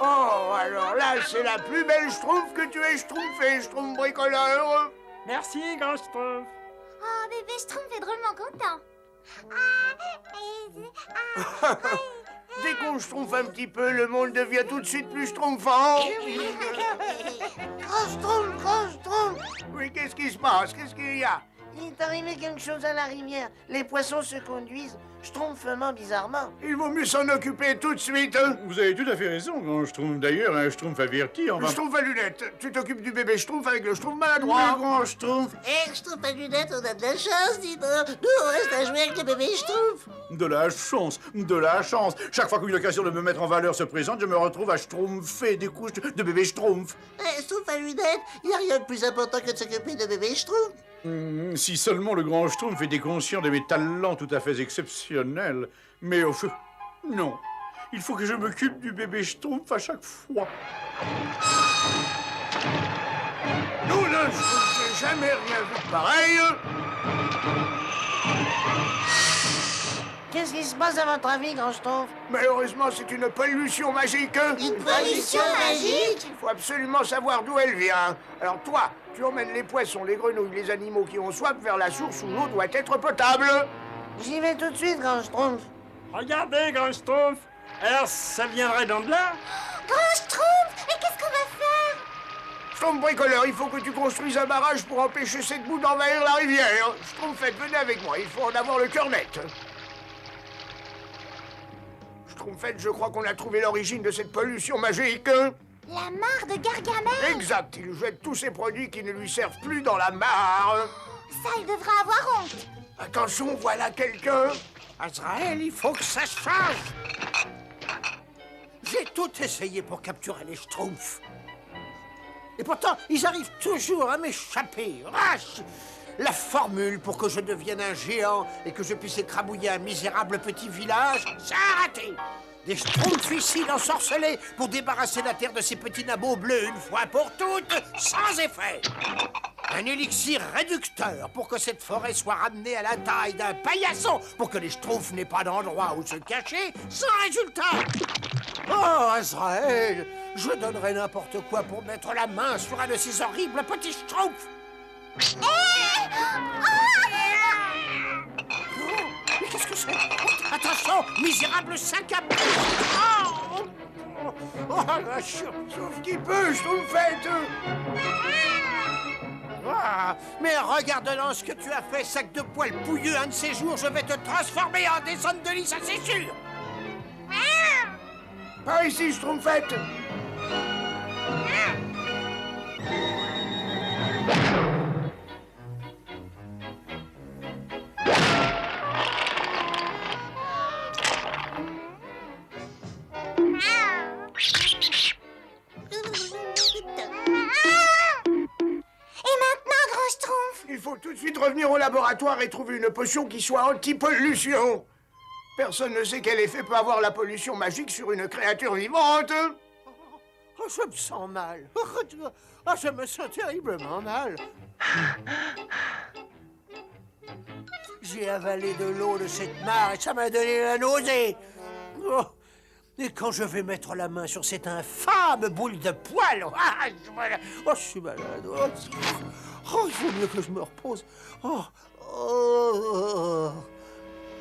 Oh, alors là, c'est la plus belle schtroumpf que tu aies schtroumpfée, schtroumpf bricoleur. Merci, grand Schtroumpf. Oh, bébé Schtroumpf est drôlement content. Dès qu'on schtroumpfe un petit peu, le monde devient tout de suite plus schtroumpfant. Grand Schtroumpf. Oui, qu'est-ce qui se passe? Qu'est-ce qu'il y a? Il est arrivé quelque chose à la rivière. Les poissons se conduisent schtroumpfement bizarrement. Il vaut mieux s'en occuper tout de suite. Hein. Vous avez tout à fait raison, grand Schtroumpf. D'ailleurs, un Schtroumpf averti, on va... Schtroumpf à lunettes, tu t'occupes du bébé Schtroumpf avec le Schtroumpf maladroit. Le grand Schtroumpf. Schtroumpf à lunettes, on a de la chance, dis donc. Nous, on reste à jouer avec le bébé Schtroumpf. De la chance, de la chance. Chaque fois qu'une occasion de me mettre en valeur se présente, je me retrouve à schtroumpfer des couches de bébé Schtroumpf. Schtroumpf à lunettes, il n'y a rien de plus important que de s'occuper de bébé Schtroumpf. Si seulement le grand Schtroumpf était conscient de mes talents tout à fait exceptionnels. Mais au feu, non. Il faut que je m'occupe du bébé Schtroumpf à chaque fois. Nous, le Schtroumpf, j'ai jamais rien vu de pareil. Qu'est-ce qui se passe à votre avis, grand Schtroumpf? Malheureusement, c'est une pollution magique. Une pollution magique? Il faut absolument savoir d'où elle vient. Alors toi, tu emmènes les poissons, les grenouilles, les animaux qui ont soif vers la source où l'eau doit être potable. J'y vais tout de suite, grand Schtroumpf. Regardez, grand Schtroumpf. Alors, ça viendrait donc de là? Grand Schtroumpf, et qu'est-ce qu'on va faire? Schtroumpf bricoleur, il faut que tu construises un barrage pour empêcher cette boue d'envahir la rivière. Schtroumpfette, venez avec moi, il faut en avoir le cœur net. Schtroumpfette, je crois qu'on a trouvé l'origine de cette pollution magique. La mare de Gargamel. Exact, il jette tous ces produits qui ne lui servent plus dans la mare. Ça, il devrait avoir honte. Attention, voilà quelqu'un. Azraël, il faut que ça change. J'ai tout essayé pour capturer les Schtroumpfs. Et pourtant, ils arrivent toujours à m'échapper. Rache! La formule pour que je devienne un géant et que je puisse écrabouiller un misérable petit village, ça a raté. Des Schtroumpficides ensorcelés pour débarrasser la terre de ces petits nabots bleus une fois pour toutes, sans effet. Un élixir réducteur pour que cette forêt soit ramenée à la taille d'un paillasson, pour que les Schtroumpfs n'aient pas d'endroit où se cacher, sans résultat. Oh, Azraël, je donnerais n'importe quoi pour mettre la main sur un de ces horribles petits Schtroumpfs. Oh, mais qu'est-ce que c'est? Oh, attention, misérable sac à dos. La Sauf qu'il peut, Schtroumpfette. Mais regarde-le ce que tu as fait, sac de poils pouilleux. Un de ces jours, je vais te transformer en descente de lit, ça c'est sûr. Par ici, Schtroumpfette. Il faut tout de suite revenir au laboratoire et trouver une potion qui soit anti-pollution. Personne ne sait quel effet peut avoir la pollution magique sur une créature vivante. Oh, je me sens mal. Oh, je me sens terriblement mal. J'ai avalé de l'eau de cette mare et ça m'a donné la nausée. Oh, et quand je vais mettre la main sur cette infâme boule de poils, je suis malade. Oh, il vaut mieux que je me repose.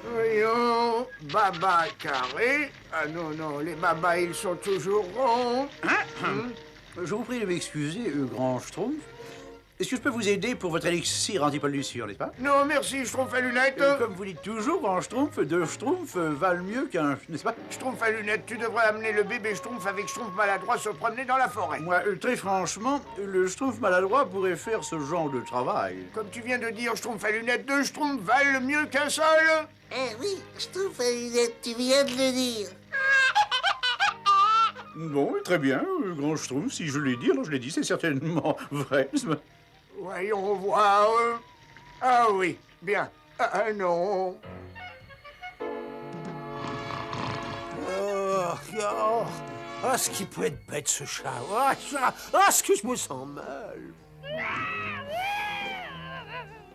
Voyons, baba carré. Ah non, les babas, ils sont toujours ronds. Je vous prie de m'excuser, grand Schtroumpf. Est-ce que je peux vous aider pour votre élixir anti-pollution, n'est-ce pas? Non, merci, Schtroumpf à lunettes. Comme vous dites toujours, grand Schtroumpf, deux Schtroumpfs valent mieux qu'un, n'est-ce pas? Schtroumpf à lunettes, tu devrais amener le bébé Schtroumpf avec Schtroumpf maladroit se promener dans la forêt. Moi, très franchement, le Schtroumpf maladroit pourrait faire ce genre de travail. Comme tu viens de dire, Schtroumpf à lunettes, deux Schtroumpfs valent mieux qu'un seul. Oui, Schtroumpf à lunettes, tu viens de le dire. Bon, très bien, grand Schtroumpf, si je l'ai dit, alors je l'ai dit, c'est certainement vrai. Voyons voir. Ah oui, bien. Ah non. Ce qui peut être bête, ce chat. Ce que je me sens mal.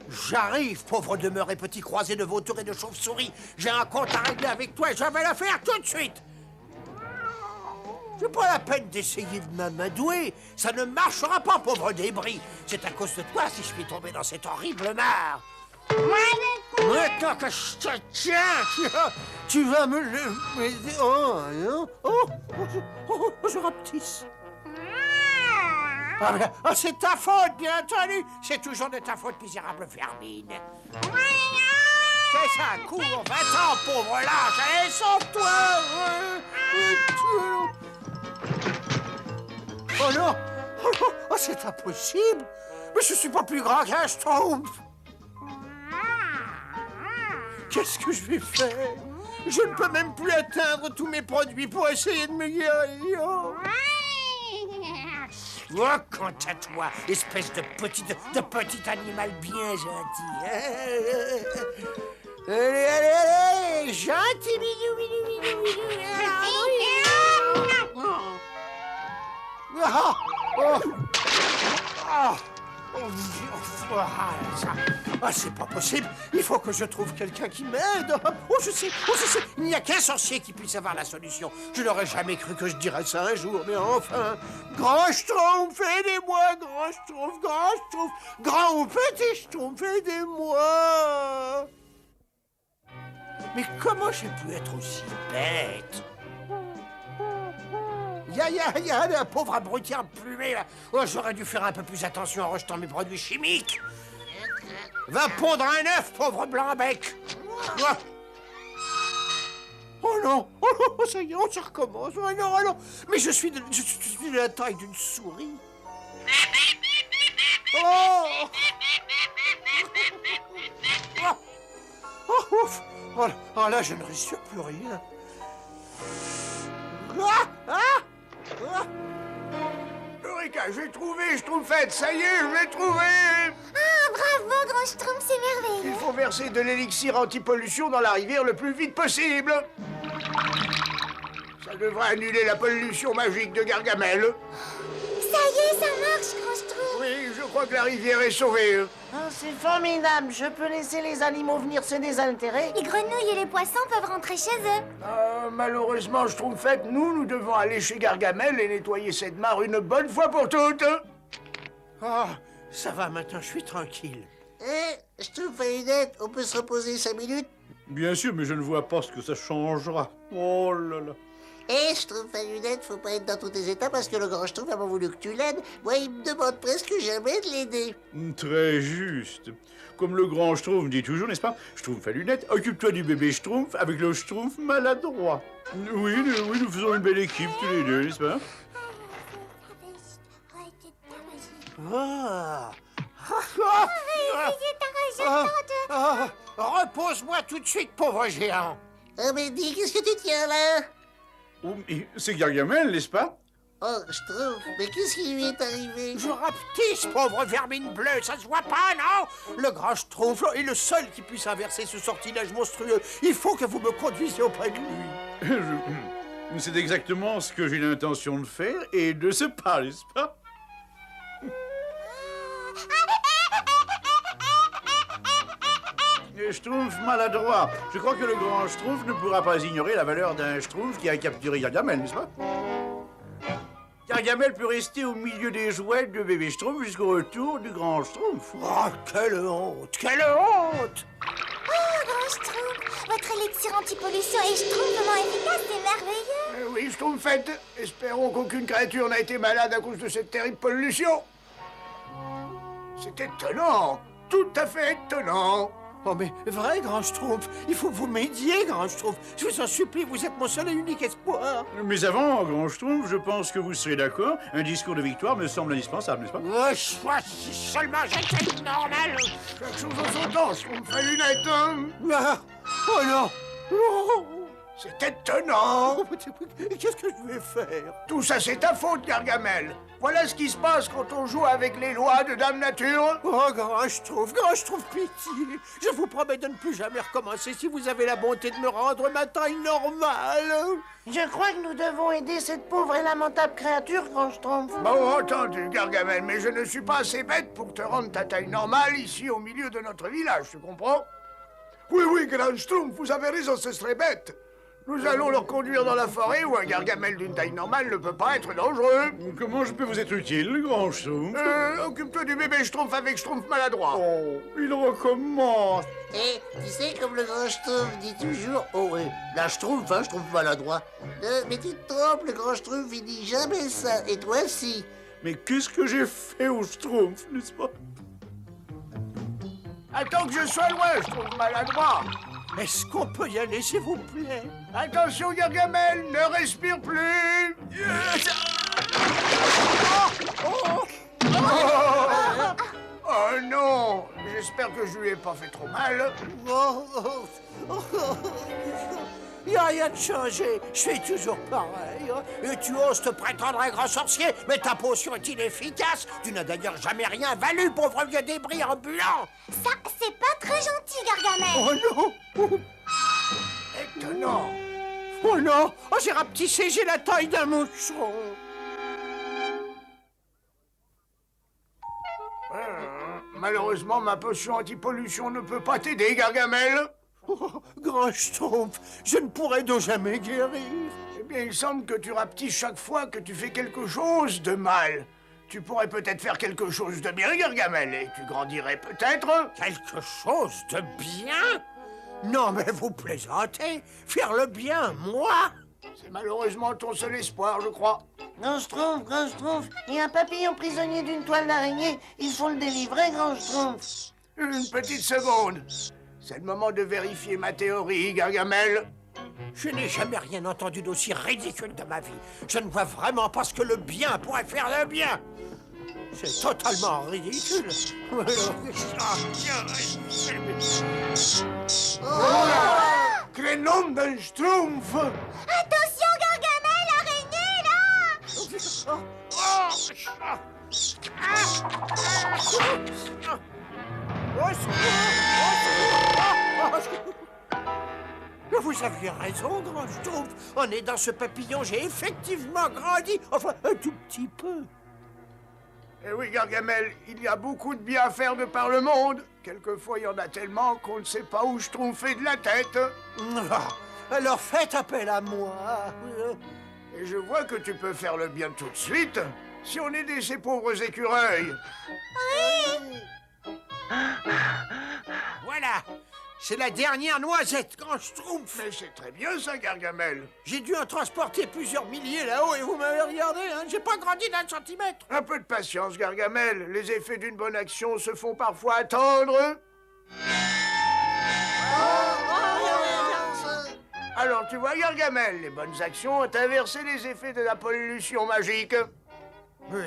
J'arrive, pauvre demeure et petit croisé de vautours et de chauves-souris. J'ai un compte à régler avec toi et je vais le faire tout de suite. C'est pas la peine d'essayer de m'amadouer. Ça ne marchera pas, pauvre débris. C'est à cause de toi si je suis tombé dans cette horrible mare. Maintenant que je te tiens, tu vas me le... Oh, non. Je rapetisse. Ah, mais, c'est ta faute, bien entendu. C'est toujours de ta faute, misérable vermine. C'est ça, cours, va-t'en, pauvre lâche. Allez, sauve-toi. Oh non. Oh, c'est impossible. Mais je suis pas plus grand qu'un schtroumpf. Qu'est-ce que je vais faire? Je ne peux même plus atteindre tous mes produits pour essayer de me guérir. Oh, quant à toi, espèce de petit animal bien gentil. Allez, gentil, bidou, bidou. C'est pas possible. Il faut que je trouve quelqu'un qui m'aide. Oh, je sais. Il n'y a qu'un sorcier qui puisse avoir la solution. Je n'aurais jamais cru que je dirais ça un jour, mais enfin. Grand Schtroumpf, aidez-moi, grand Schtroumpf. Grand ou petit Schtroumpf, aidez-moi. Mais comment j'ai pu être aussi bête? Ya, la pauvre abruti emplumé, là. Oh, j'aurais dû faire un peu plus attention en rejetant mes produits chimiques. Va pondre un œuf, pauvre blanc-bec. Oh non, ça y est, ça recommence. Oh non. Mais je suis de la taille d'une souris. Ouf. Oh là, je ne respire plus rien. Eureka, j'ai trouvé, Schtroumpfette, ça y est, je l'ai trouvé. Ah, bravo, grand Schtroumpf, c'est merveilleux. Il faut verser de l'élixir anti-pollution dans la rivière le plus vite possible. Ça devrait annuler la pollution magique de Gargamel. Ça y est, ça marche, grand Schtroumpf. Oui, je crois que la rivière est sauvée. Ah, c'est formidable. Je peux laisser les animaux venir se désaltérer. Les grenouilles et les poissons peuvent rentrer chez eux. Malheureusement, Schtroumpfette, nous devons aller chez Gargamel et nettoyer cette mare une bonne fois pour toutes. Ah, ça va maintenant, je suis tranquille. Je trouve Farinette, on peut se reposer 5 minutes. Bien sûr, mais je ne vois pas ce que ça changera. Oh là là. Je trouve Farinette, faut pas être dans tous tes états parce que le grand Schtroumpf a pas voulu que tu l'aides. Moi, il me demande presque jamais de l'aider. Très juste. Comme le grand Schtroumpf dit toujours, n'est-ce pas? Schtroumpf à lunettes, occupe-toi du bébé Schtroumpf avec le Schtroumpf maladroit. Oui, nous faisons une belle équipe tous les deux, n'est-ce pas? Repose-moi tout de suite, pauvre géant. Ah, mais dis, qu'est-ce que tu tiens là? Oh, mais c'est Gargamel, n'est-ce pas? Oh, Schtroumpf, mais qu'est-ce qui lui est arrivé? Je rapetisse, pauvre vermine bleue, ça se voit pas, non? Le grand Schtroumpf est le seul qui puisse inverser ce sortilège monstrueux. Il faut que vous me conduisiez auprès de lui. C'est exactement ce que j'ai l'intention de faire et de ce pas, n'est-ce pas? Schtroumpf maladroit. Je crois que le grand Schtroumpf ne pourra pas ignorer la valeur d'un Schtroumpf qui a capturé Gargamel, n'est-ce pas? Gargamel peut rester au milieu des jouets de bébé Schtroumpf jusqu'au retour du grand Schtroumpf. Oh, quelle honte! Quelle honte! Oh, grand Schtroumpf, votre élixir anti-pollution est schtroumpfement efficace, c'est merveilleux. Oui, Schtroumpfette, espérons qu'aucune créature n'a été malade à cause de cette terrible pollution. C'est étonnant, tout à fait étonnant. Oh, mais vrai, grand Schtroumpf, il faut que vous m'aidiez, grand Schtroumpf. Je vous en supplie, vous êtes mon seul et unique espoir. Mais avant, grand Schtroumpf, je pense que vous serez d'accord. Un discours de victoire me semble indispensable, n'est-ce pas? Si seulement j'étais normal. Chaque chose en son temps, Schtroumpf à lunettes, hein. Oh non! Oh. C'est étonnant. Qu'est-ce que je vais faire? Tout ça, c'est ta faute, Gargamel. Voilà ce qui se passe quand on joue avec les lois de Dame Nature. Oh, grand Schtroumpf, pitié. Je vous promets de ne plus jamais recommencer si vous avez la bonté de me rendre ma taille normale. Je crois que nous devons aider cette pauvre et lamentable créature, grand Schtroumpf. Bon, entendu, Gargamel, mais je ne suis pas assez bête pour te rendre ta taille normale ici au milieu de notre village, tu comprends? Oui, grand Schtroumpf, vous avez raison, ce serait bête. Nous allons leur conduire dans la forêt où un Gargamel d'une taille normale ne peut pas être dangereux. Comment je peux vous être utile, grand Schtroumpf? Occupe-toi du bébé Schtroumpf avec Schtroumpf maladroit. Oh, il recommence. Et tu sais, comme le grand Schtroumpf dit toujours... Oh, oui, la Schtroumpf, hein, Schtroumpf maladroit. Mais tu te trompes, le grand Schtroumpf, il dit jamais ça. Et toi, si. Mais qu'est-ce que j'ai fait au Schtroumpf, n'est-ce pas? Attends que je sois loin, Schtroumpf maladroit. Est-ce qu'on peut y aller, s'il vous plaît? Attention, Gargamel, ne respire plus. Oh non! J'espère que je lui ai pas fait trop mal. Il n'y a rien de changé. Je suis toujours pareil. Hein. Et tu oses te prétendre un grand sorcier, mais ta potion est inefficace. Tu n'as d'ailleurs jamais rien valu, pauvre vieux débris ambulant. Ça, c'est pas très gentil, Gargamel. Oh non! Étonnant. Oh non! Oh, j'ai rapetissé, j'ai la taille d'un moucheron. Malheureusement, ma potion anti-pollution ne peut pas t'aider, Gargamel. Oh, grand Schtroumpf, je ne pourrai donc jamais guérir. Eh bien, il semble que tu rapetisses chaque fois que tu fais quelque chose de mal. Tu pourrais peut-être faire quelque chose de bien, Gargamel, et tu grandirais peut-être. Quelque chose de bien? Non, mais vous plaisantez. Faire le bien, moi? C'est malheureusement ton seul espoir, je crois. Grand Schtroumpf, il y a un papillon prisonnier d'une toile d'araignée. Il faut le délivrer, grand Schtroumpf. Une petite seconde. C'est le moment de vérifier ma théorie, Gargamel. Je n'ai jamais rien entendu d'aussi ridicule de ma vie. Je ne vois vraiment pas ce que le bien pourrait faire de bien. C'est totalement ridicule. Crénom d'un Schtroumpf. Attention, Gargamel, araignée, là! Vous aviez raison, grand Schtroumpf. En aidant ce papillon, j'ai effectivement grandi. Enfin, un tout petit peu. Eh oui, Gargamel, il y a beaucoup de bien à faire de par le monde. Quelquefois, il y en a tellement qu'on ne sait pas où Schtroumpfer de la tête. Alors faites appel à moi. Et je vois que tu peux faire le bien tout de suite, si on aidait ces pauvres écureuils. Voilà. C'est la dernière noisette, grand Schtroumpf. Mais c'est très bien ça, Gargamel. J'ai dû en transporter plusieurs milliers là-haut et vous m'avez regardé, hein. J'ai pas grandi d'un centimètre. Un peu de patience, Gargamel. Les effets d'une bonne action se font parfois attendre. Alors, tu vois, Gargamel, les bonnes actions ont inversé les effets de la pollution magique.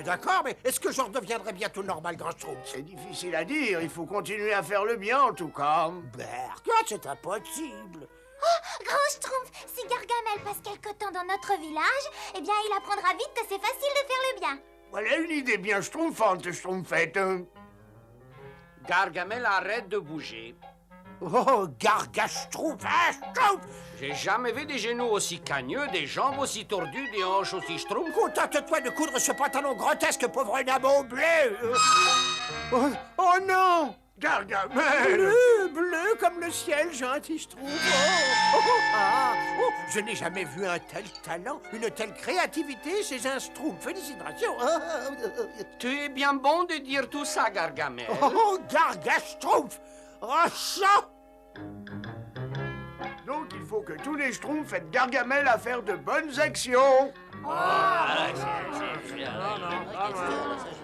D'accord, mais est-ce que je redeviendrai bientôt normal, grand Schtroumpf? C'est difficile à dire, il faut continuer à faire le bien, en tout cas. Regarde, c'est impossible. Oh, grand Schtroumpf, si Gargamel passe quelque temps dans notre village, eh bien, il apprendra vite que c'est facile de faire le bien. Voilà une idée bien schtroumpfante, Schtroumpfette. Gargamel, arrête de bouger. Oh, Schtroumpf, hein, Schtroumpf! J'ai jamais vu des genoux aussi cagneux, des jambes aussi tordues, des hanches aussi schtroumpf. Contente-toi de coudre ce pantalon grotesque, pauvre nabo bleu! Oh non! Gargamel! Bleu comme le ciel, gentil Schtroumpf! Je n'ai jamais vu un tel talent, une telle créativité chez un Schtroumpf. Félicitations! Tu es bien bon de dire tout ça, Gargamel. Oh, Schtroumpf! Rachat! Donc, il faut que tous les Schtroumpfs aident Gargamel à faire de bonnes actions.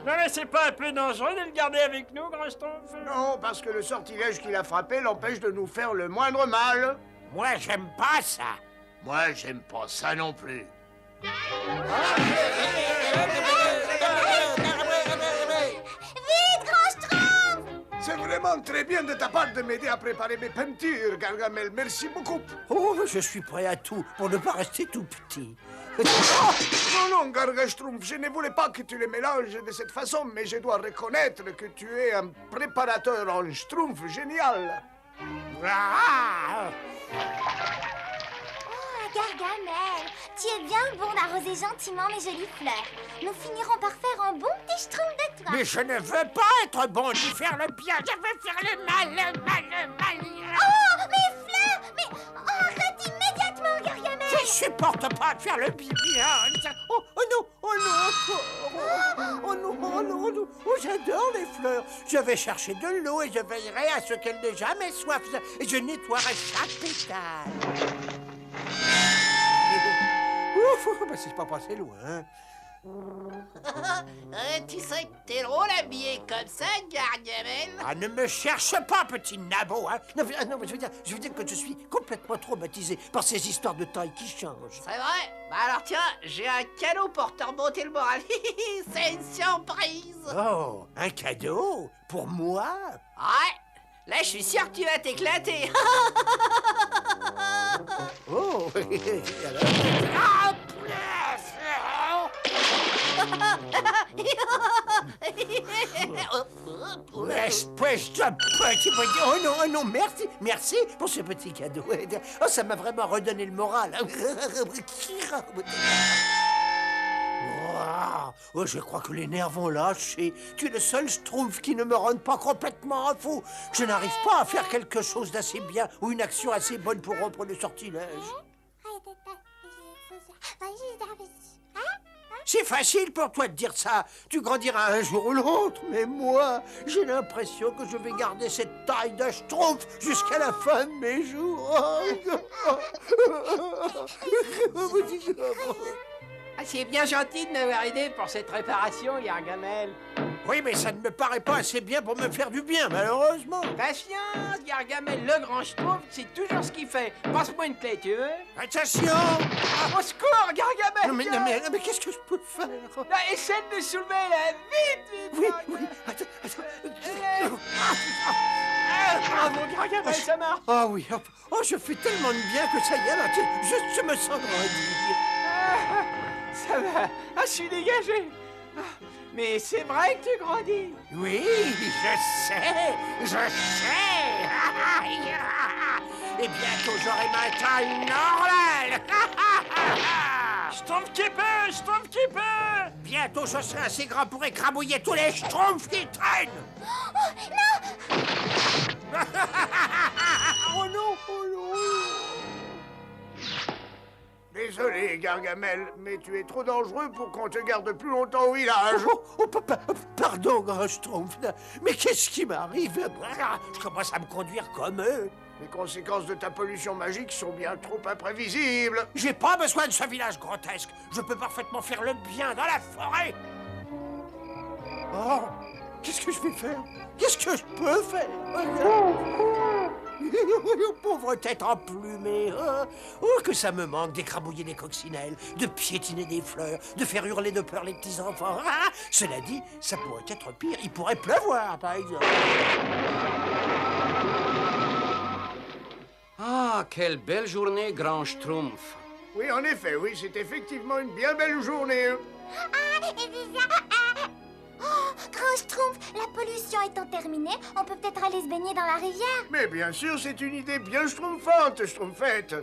Non, mais c'est pas un peu dangereux de le garder avec nous, grand Schtroumpf? Non, parce que le sortilège qui l'a frappé l'empêche de nous faire le moindre mal. Moi, j'aime pas ça. Moi, j'aime pas ça non plus. Vite, grand Schtroumpf! C'est vraiment très bien de ta part de m'aider à préparer mes peintures, Gargamel. Merci beaucoup. Oh, je suis prêt à tout pour ne pas rester tout petit. Non, non, Gargaschtroumpf, je ne voulais pas que tu les mélanges de cette façon, mais je dois reconnaître que tu es un préparateur en Schtroumpf génial. Ah! Oh, Gargamel, tu es bien bon d'arroser gentiment mes jolies fleurs. Nous finirons par faire un bon petit Schtroumpf de toi. Mais je ne veux pas être bon ni faire le bien, je veux faire le mal, le mal, le mal. Oh, mes fleurs! Mais arrête immédiatement, Gargamel! ne supporte pas de faire le bien. Oh non, oh non, oh non, oh non, oh non. Oh, j'adore les fleurs. Je vais chercher de l'eau et je veillerai à ce qu'elles n'aient jamais soif. Et je nettoierai chaque pétale. Ouf, bah, c'est pas passé loin. Tu sais que t'es drôle habillé comme ça, Gargamel. Ah, ne me cherche pas, petit nabot, hein. Non, je veux dire que je suis complètement traumatisé par ces histoires de taille qui changent. C'est vrai? Bah alors tiens, j'ai un cadeau pour te remonter le moral. C'est une surprise. Oh, un cadeau? Pour moi? Ouais, là je suis sûr que tu vas t'éclater. Oh, Ah, espèce de petit... Oh non, merci pour ce petit cadeau. Oh, ça m'a vraiment redonné le moral. Oh, je crois que les nerfs vont lâcher. Tu es le seul Schtroumpf qui ne me rende pas complètement fou. Je n'arrive pas à faire quelque chose d'assez bien ou une action assez bonne pour rompre le sortilège. C'est facile pour toi de dire ça. Tu grandiras un jour ou l'autre. Mais moi, j'ai l'impression que je vais garder cette taille de Schtroumpf jusqu'à la fin de mes jours. C'est bien gentil de m'avoir aidé pour cette réparation, Gargamel. Oui, mais ça ne me paraît pas assez bien pour me faire du bien, malheureusement. Patience, Gargamel, le grand Schtroumpf, c'est toujours ce qu'il fait. Passe-moi une clé, tu veux? Attention! Au secours, Gargamel! Non, mais qu'est-ce que je peux faire? Là, essaie de soulever, là, vite! Oui, attends. Bravo, Gargamel, ça marche! Ah oui, oh, je fais tellement de bien que ça y est, là, je me sens grandir. Ça va. Ah, je suis dégagé. Ah, mais c'est vrai que tu grandis. Oui, je sais. Et bientôt, j'aurai ma taille normale. Schtroumpf-keeper! Bientôt, je serai assez grand pour écrabouiller tous les Schtroumpfs qui traînent. Oh non! Désolé, Gargamel, mais tu es trop dangereux pour qu'on te garde plus longtemps au village. Pardon, grand Schtroumpf, mais qu'est-ce qui m'arrive? Je commence à me conduire comme eux. Les conséquences de ta pollution magique sont bien trop imprévisibles. J'ai pas besoin de ce village grotesque. Je peux parfaitement faire le bien dans la forêt. Oh, qu'est-ce que je vais faire? Qu'est-ce que je peux faire? Pauvre tête emplumée. Oh, que ça me manque d'écrabouiller des coccinelles, de piétiner des fleurs, de faire hurler de peur les petits-enfants. Cela dit, ça pourrait être pire. Il pourrait pleuvoir, par exemple. Ah, quelle belle journée, grand Schtroumpf. Oui, en effet, oui, c'est effectivement une bien belle journée. Oh, grand Schtroumpf, la pollution étant terminée, on peut peut-être aller se baigner dans la rivière. Mais bien sûr, c'est une idée bien schtroumpfante, schtroumpfette.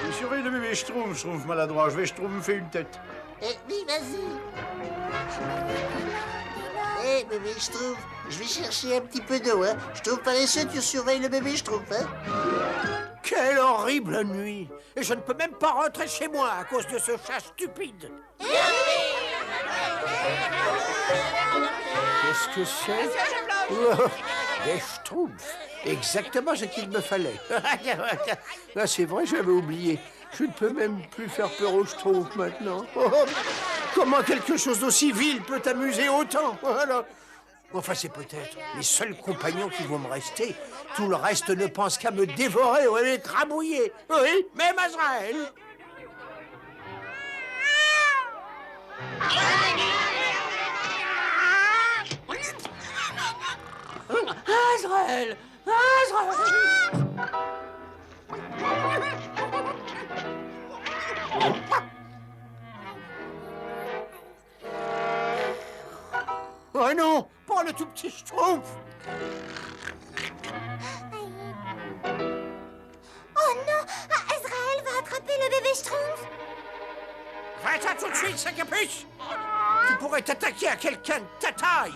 Je surveille le bébé Schtroumpf maladroit. Je vais schtroumpfer une tête. Oui, vas-y. Hé, bébé Schtroumpf, je vais chercher un petit peu d'eau, hein. Je trouve paresseux, tu surveilles le bébé Schtroumpf, hein. Quelle horrible nuit! Et je ne peux même pas rentrer chez moi à cause de ce chat stupide. Qu'est-ce que c'est? Des Schtroumpfs. Exactement ce qu'il me fallait. Ah, c'est vrai, j'avais oublié. Je ne peux même plus faire peur aux Schtroumpfs maintenant. Oh, comment quelque chose d'aussi vil peut t'amuser autant? Voilà. Enfin, c'est peut-être les seuls compagnons qui vont me rester. Tout le reste ne pense qu'à me dévorer ou à m'écrabouiller. Oui, même Azraël. Azraël! Oh non, pas le tout petit Schtroumpf. Oh non, Azraël va attraper le bébé Schtroumpf. Va-t'en tout de suite, sac à puce! Tu pourrais t'attaquer à quelqu'un de ta taille!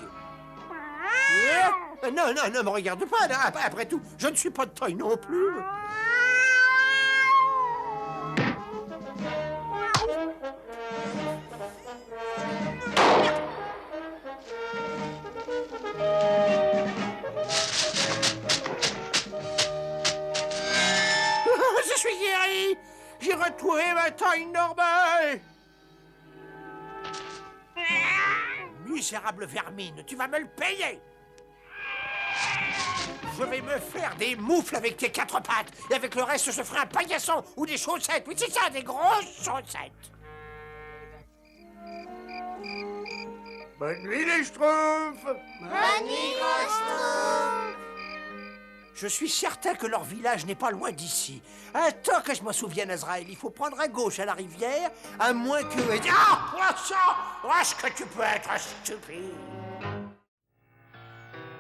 Non, non, ne me regarde pas, là. Après tout, je ne suis pas de taille non plus. Je suis guéri! J'ai retrouvé ma taille normale! Misérable vermine, tu vas me le payer! Je vais me faire des moufles avec tes 4 pattes, et avec le reste, je ferai un paillasson ou des chaussettes. Oui, c'est ça, des grosses chaussettes. Bonne nuit, les Schtroumpfs. Bonne nuit, gros Schtroumpf. Je suis certain que leur village n'est pas loin d'ici. Attends que je m'en souvienne, Azraël. Il faut prendre à gauche à la rivière, à moins que... Ah, poisson! Est-ce que tu peux être stupide?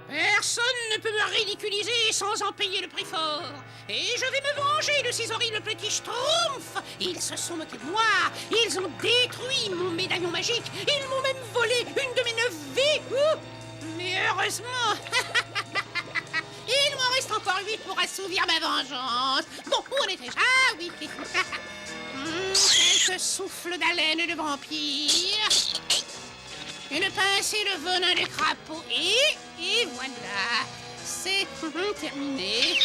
Personne ne peut me ridiculiser sans en payer le prix fort. Et je vais me venger de ces horribles petits schtroumpfs. Ils se sont moqués de moi. Ils ont détruit mon médaillon magique. Ils m'ont même volé une de mes 9 vies. Ouh. Mais heureusement, il m'en reste encore 8 pour assouvir ma vengeance. Bon, où on était? Ah oui. Quelques souffles d'haleine de vampire. Une pince et le venin de crapaud. Et voilà. C'est terminé.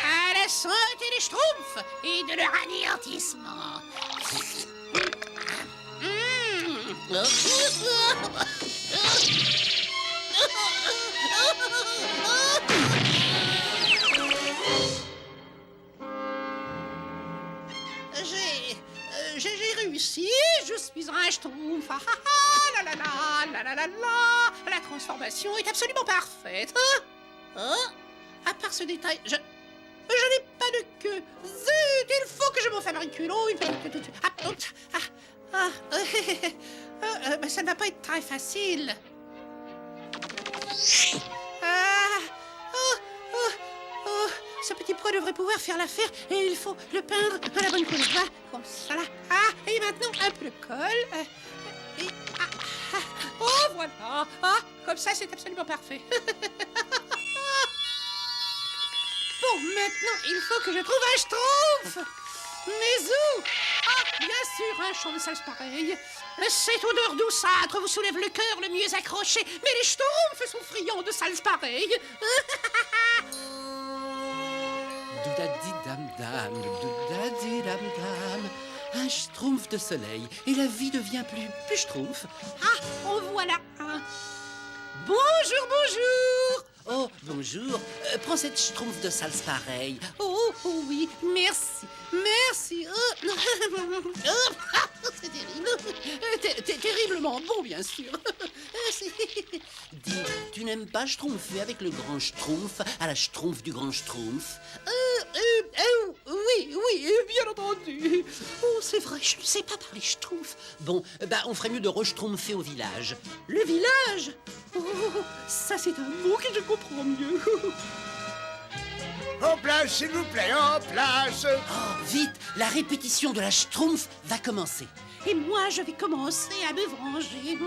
À la santé des schtroumpfs et de leur anéantissement. J'ai réussi, je suis un schtroumpf. Ah, ah, ah, la la la, la la la la. La transformation est absolument parfaite. À part ce détail, je n'ai pas de queue. Zut, il faut que je m'en fabrique une. Oh, mais ça ne va pas être très facile. Ce petit pois devrait pouvoir faire l'affaire et il faut le peindre à la bonne couleur. Voilà, comme ça là. Ah, et maintenant un peu de colle. Oh, voilà. Ah, comme ça, c'est absolument parfait. Bon, maintenant, il faut que je trouve un schtroumpf. Mais où? Ah, bien sûr, un champ de salse pareil. Cette odeur douceâtre vous soulève le cœur le mieux accroché. Mais les schtroumpfs sont friands de salse pareille. Doudadi-dam-dam, doudadi-dam-dam. Un schtroumpf de soleil, et la vie devient plus schtroumpf. Ah, en voilà un. Bonjour, bonjour. Oh, bonjour. Prends cette schtroumpf de salse pareille. Oh, oh oui, merci, merci. C'est terrible. Terriblement bon, bien sûr. Dis, tu n'aimes pas schtroumpfer avec le grand schtroumpf à la schtroumpf du grand schtroumpf? Oui, bien entendu. Oh, c'est vrai, je ne sais pas parler schtroumpf. Bon, on ferait mieux de re-schtroumpfer au village. Le village? Oh, ça c'est un mot que je comprends mieux. En place, s'il vous plaît, en place. Oh, vite, la répétition de la schtroumpf va commencer. Et moi, je vais commencer à me venger.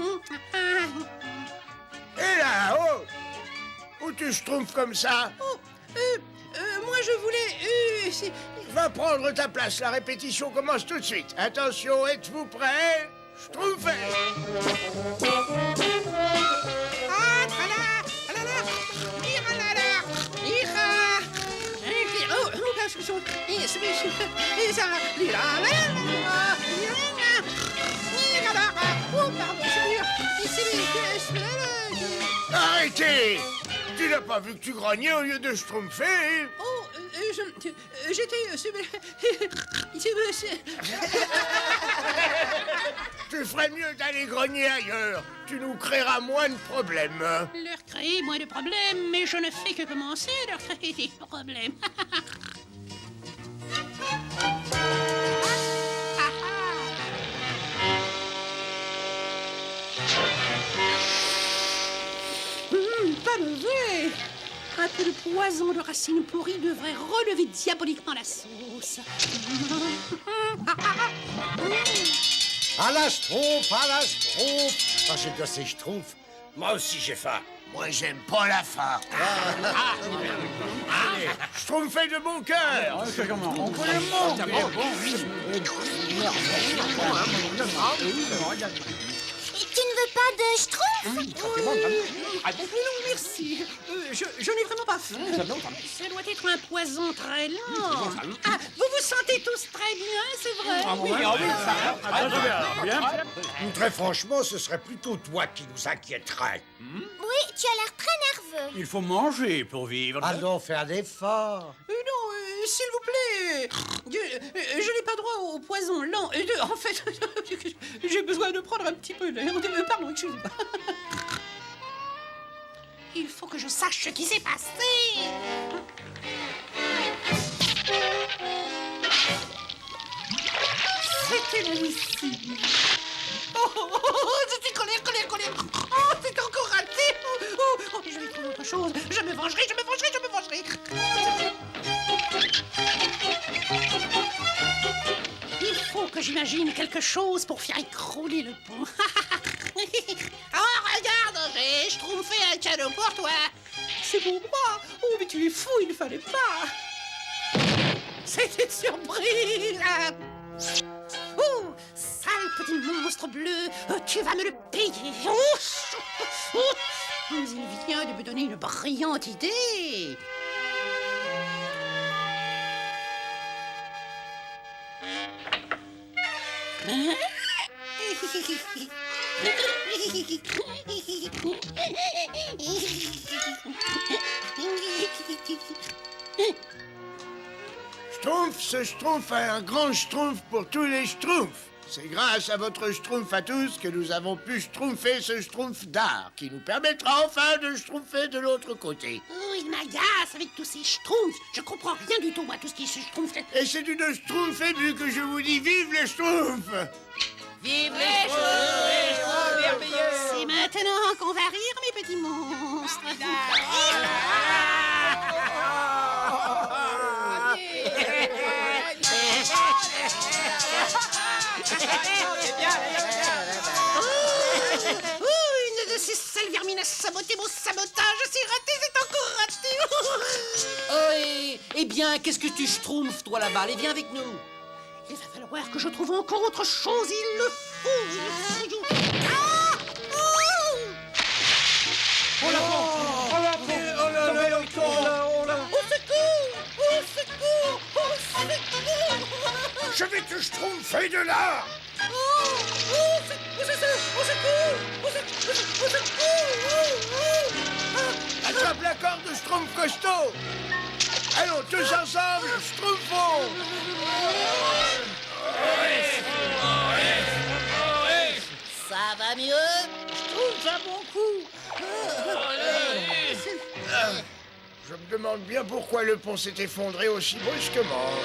Et là, oh! Où tu schtroumpfes comme ça? Oh, moi je voulais... Va prendre ta place, la répétition commence tout de suite. Attention, êtes-vous prêts? Schtroumpfez! Ah, trala, tralala, iralala, ira. Oh, parce que son... Et ça... Oh, pardon, Arrêtez! Tu n'as pas vu que tu grognais au lieu de schtroumpfer? Oh, j'étais... Tu ferais mieux d'aller grogner ailleurs. Tu nous créeras moins de problèmes. Leur créer moins de problèmes, mais je ne fais que commencer à leur créer des problèmes. Pas mauvais. Un peu de poison de racine pourrie devrait relever diaboliquement la sauce. À la Schtroumpf, à la Schtroumpf. Ah, j'aime bien ces Schtroumpfs. Moi aussi, j'ai faim. Moi, j'aime pas la faim. Schtroumpfé de bon cœur. Tu ne veux pas de Schtroumpf? Ah bon, non, merci. Je n'ai vraiment pas faim. Ça doit être un poison très lent. Ah, vous vous sentez tous très bien, c'est vrai? Très franchement, ce serait plutôt toi qui nous inquiéterais. Oui, tu as l'air très nerveux. Il faut manger pour vivre. Allons faire d'efforts. Non, s'il vous plaît. Je n'ai pas droit au poison lent. En fait, j'ai besoin de prendre un petit peu d'air. Pardon, excusez-moi. Il faut que je sache ce qui s'est passé. C'était le missile. Je suis colère. Oh, c'est encore raté. Oh, je vais trouver autre chose. Je me vengerai. Il faut que j'imagine quelque chose pour faire écrouler le pont. Oh, regarde, j'ai schtroumpfé un cadeau pour toi. C'est pour moi. Oh, mais tu es fou, il ne fallait pas. C'était une surprise. Oh, sale petit monstre bleu, tu vas me le payer. Mais il vient de me donner une brillante idée. Hein? Schtroumpf, ce Schtroumpf a un grand Schtroumpf pour tous les Schtroumpfs. C'est grâce à votre Schtroumpf à tous que nous avons pu Schtroumpfer ce Schtroumpf d'art, qui nous permettra enfin de Schtroumpfer de l'autre côté. Oh, il m'agace avec tous ces Schtroumpfs. Je comprends rien du tout à tout ce qui se Schtroumpf. Et c'est d'une Schtroumpf émue que je vous dis vive les Schtroumpfs! Vive les Schtroumpfs, merveilleux. C'est maintenant qu'on va rire, mes petits monstres. Une de ces sales vermines a saboté mon sabotage. C'est raté, c'est encore raté. Oh, eh bien, qu'est-ce que tu schtroumpfes, toi, là-bas? Allez, viens avec nous. Il va falloir que je trouve encore autre chose. Il le faut. Ah! Oh! Oh là là, Au secours! Au secours! Au secours! Je vais te Schtroumpfer de là! Attrape la corde de Schtroumpf costaud! Allons, tous ensemble, Schtroumpfons! Ça va mieux? Je trouve un bon coup. Je me demande bien pourquoi le pont s'est effondré aussi brusquement.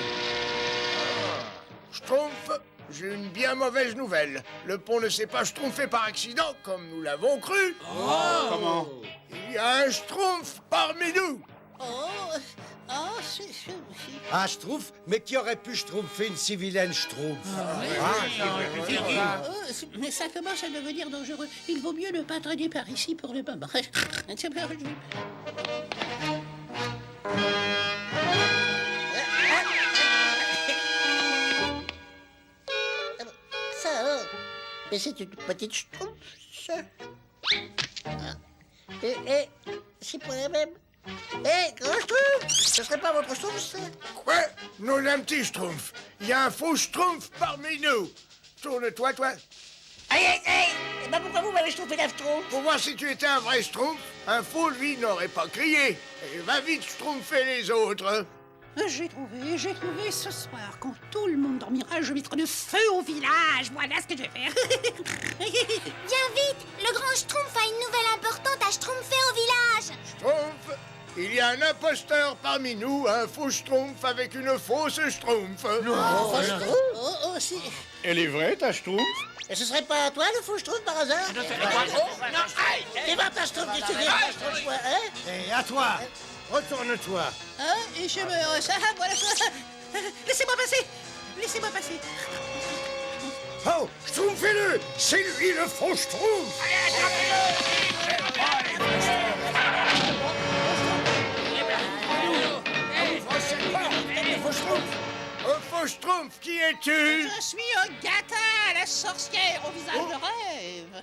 Schtroumpf, j'ai une bien mauvaise nouvelle. Le pont ne s'est pas schtroumpfé par accident, comme nous l'avons cru. Comment? Il y a un Schtroumpf parmi nous. Un Schtroumpf, mais qui aurait pu Schtroumpfer une si vilaine Schtroumpf? Mais ça commence à devenir dangereux. Il vaut mieux ne pas traîner par ici pour le moment. Ça, mais c'est une petite Schtroumpf, ça. C'est pas la même. Grand Schtroumpf, ce serait pas votre Schtroumpf, ça? Quoi? Non, un petit Schtroumpf. Il y a un faux Schtroumpf parmi nous. Tourne-toi, toi. Aïe! Et ben pourquoi vous m'avez Schtroumpfé la Schtroumpf? Pour voir si tu étais un vrai Schtroumpf. Un faux, lui, n'aurait pas crié. Et va vite Schtroumpfer les autres. J'ai trouvé ce soir. Quand tout le monde dormira, je mettrai le feu au village. Voilà ce que je vais faire. Viens vite, le grand Schtroumpf a une nouvelle importante à Schtroumpfer au village. Schtroumpf, il y a un imposteur parmi nous, un faux Schtroumpf avec une fausse Schtroumpf. C'est... Elle est vraie, ta Schtroumpf? Et ce serait pas toi le faux Schtroumpf par hasard? Non, aïe! Et va ta Schtroumpf, tu te dis, Schtroumpf, hein? Et à toi, Retourne-toi. Hein? Et je me... Ça, voilà. Laissez-moi passer. Laissez-moi passer. Oh, Schtroumpfez-le! C'est lui le faux Schtroumpf! Faux Schtroumpf, qui es-tu? Je suis Agatha, la sorcière au visage de rêve.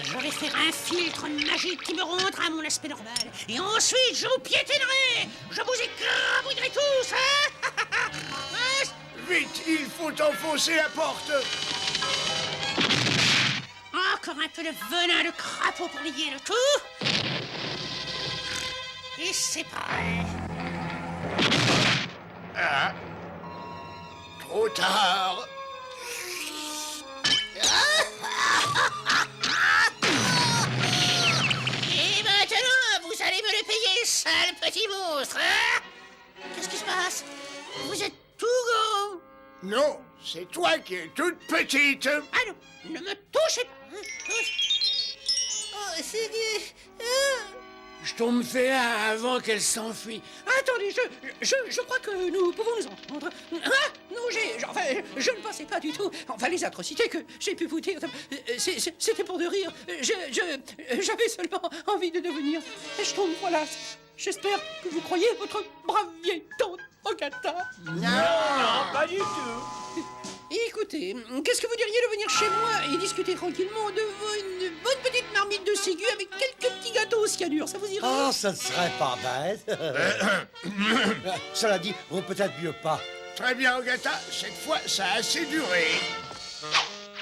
Je vais faire un filtre magique qui me rendra mon aspect normal. Et ensuite, je vous piétinerai. Je vous écrabouillerai tous, hein? Vite, il faut enfoncer la porte! Encore un peu de venin de crapaud pour lier le tout. Et c'est prêt. Ah. Trop tard! Et maintenant, vous allez me le payer, sale petit monstre, hein? Qu'est-ce qui se passe? Vous êtes tout grand. Non, c'est toi qui es toute petite! Ah non, ne me touchez pas. Oh, c'est... Schtroumpfez-la avant qu'elle s'enfuit. Attendez, je crois que nous pouvons nous entendre. Ah, non, enfin, je ne pensais pas du tout. Enfin, les atrocités que j'ai pu vous dire, c'était pour de rire. J'avais seulement envie de devenir Schtroumpf, voilà. J'espère que vous croyez votre brave vieille tante Agatha. Non, pas du tout. Écoutez, qu'est-ce que vous diriez de venir chez moi et discuter tranquillement devant une bonne petite marmite de ségu avec quelques petits gâteaux au cyanure, ça vous irait? Oh, ça ne serait pas bête. Cela dit, vaut peut-être mieux pas. Très bien, Agatha, cette fois, ça a assez duré.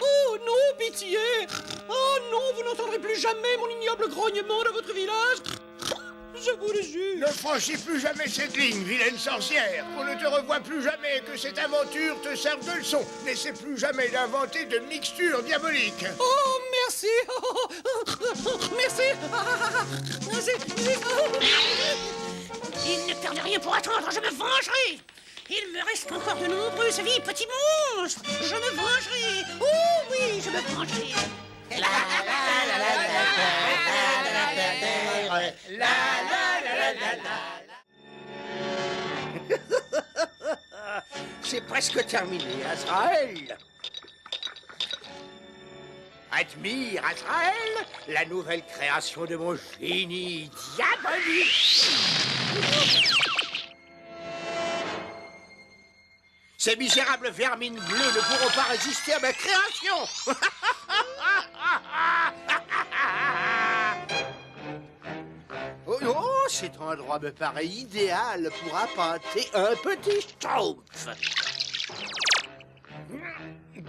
Oh non, pitié! Oh non, vous n'entendrez plus jamais mon ignoble grognement dans votre village! Je vous le jure! Ne franchis plus jamais cette ligne, vilaine sorcière! Qu'on ne te revoie plus jamais et que cette aventure te serve de leçon! N'essaie plus jamais d'inventer de mixtures diaboliques! Oh, merci! Merci! Il ne perd rien pour attendre, je me vengerai! Il me reste encore de nombreuses vies, petit monstre! Je me vengerai! Oh oui, je me vengerai! C'est presque terminé, Azraël. Admire, Azraël, la nouvelle création de mon génie diabolique. Ces misérables vermines bleues ne pourront pas résister à ma création. Oh, cet endroit me paraît idéal pour appâter un petit Schtroumpf.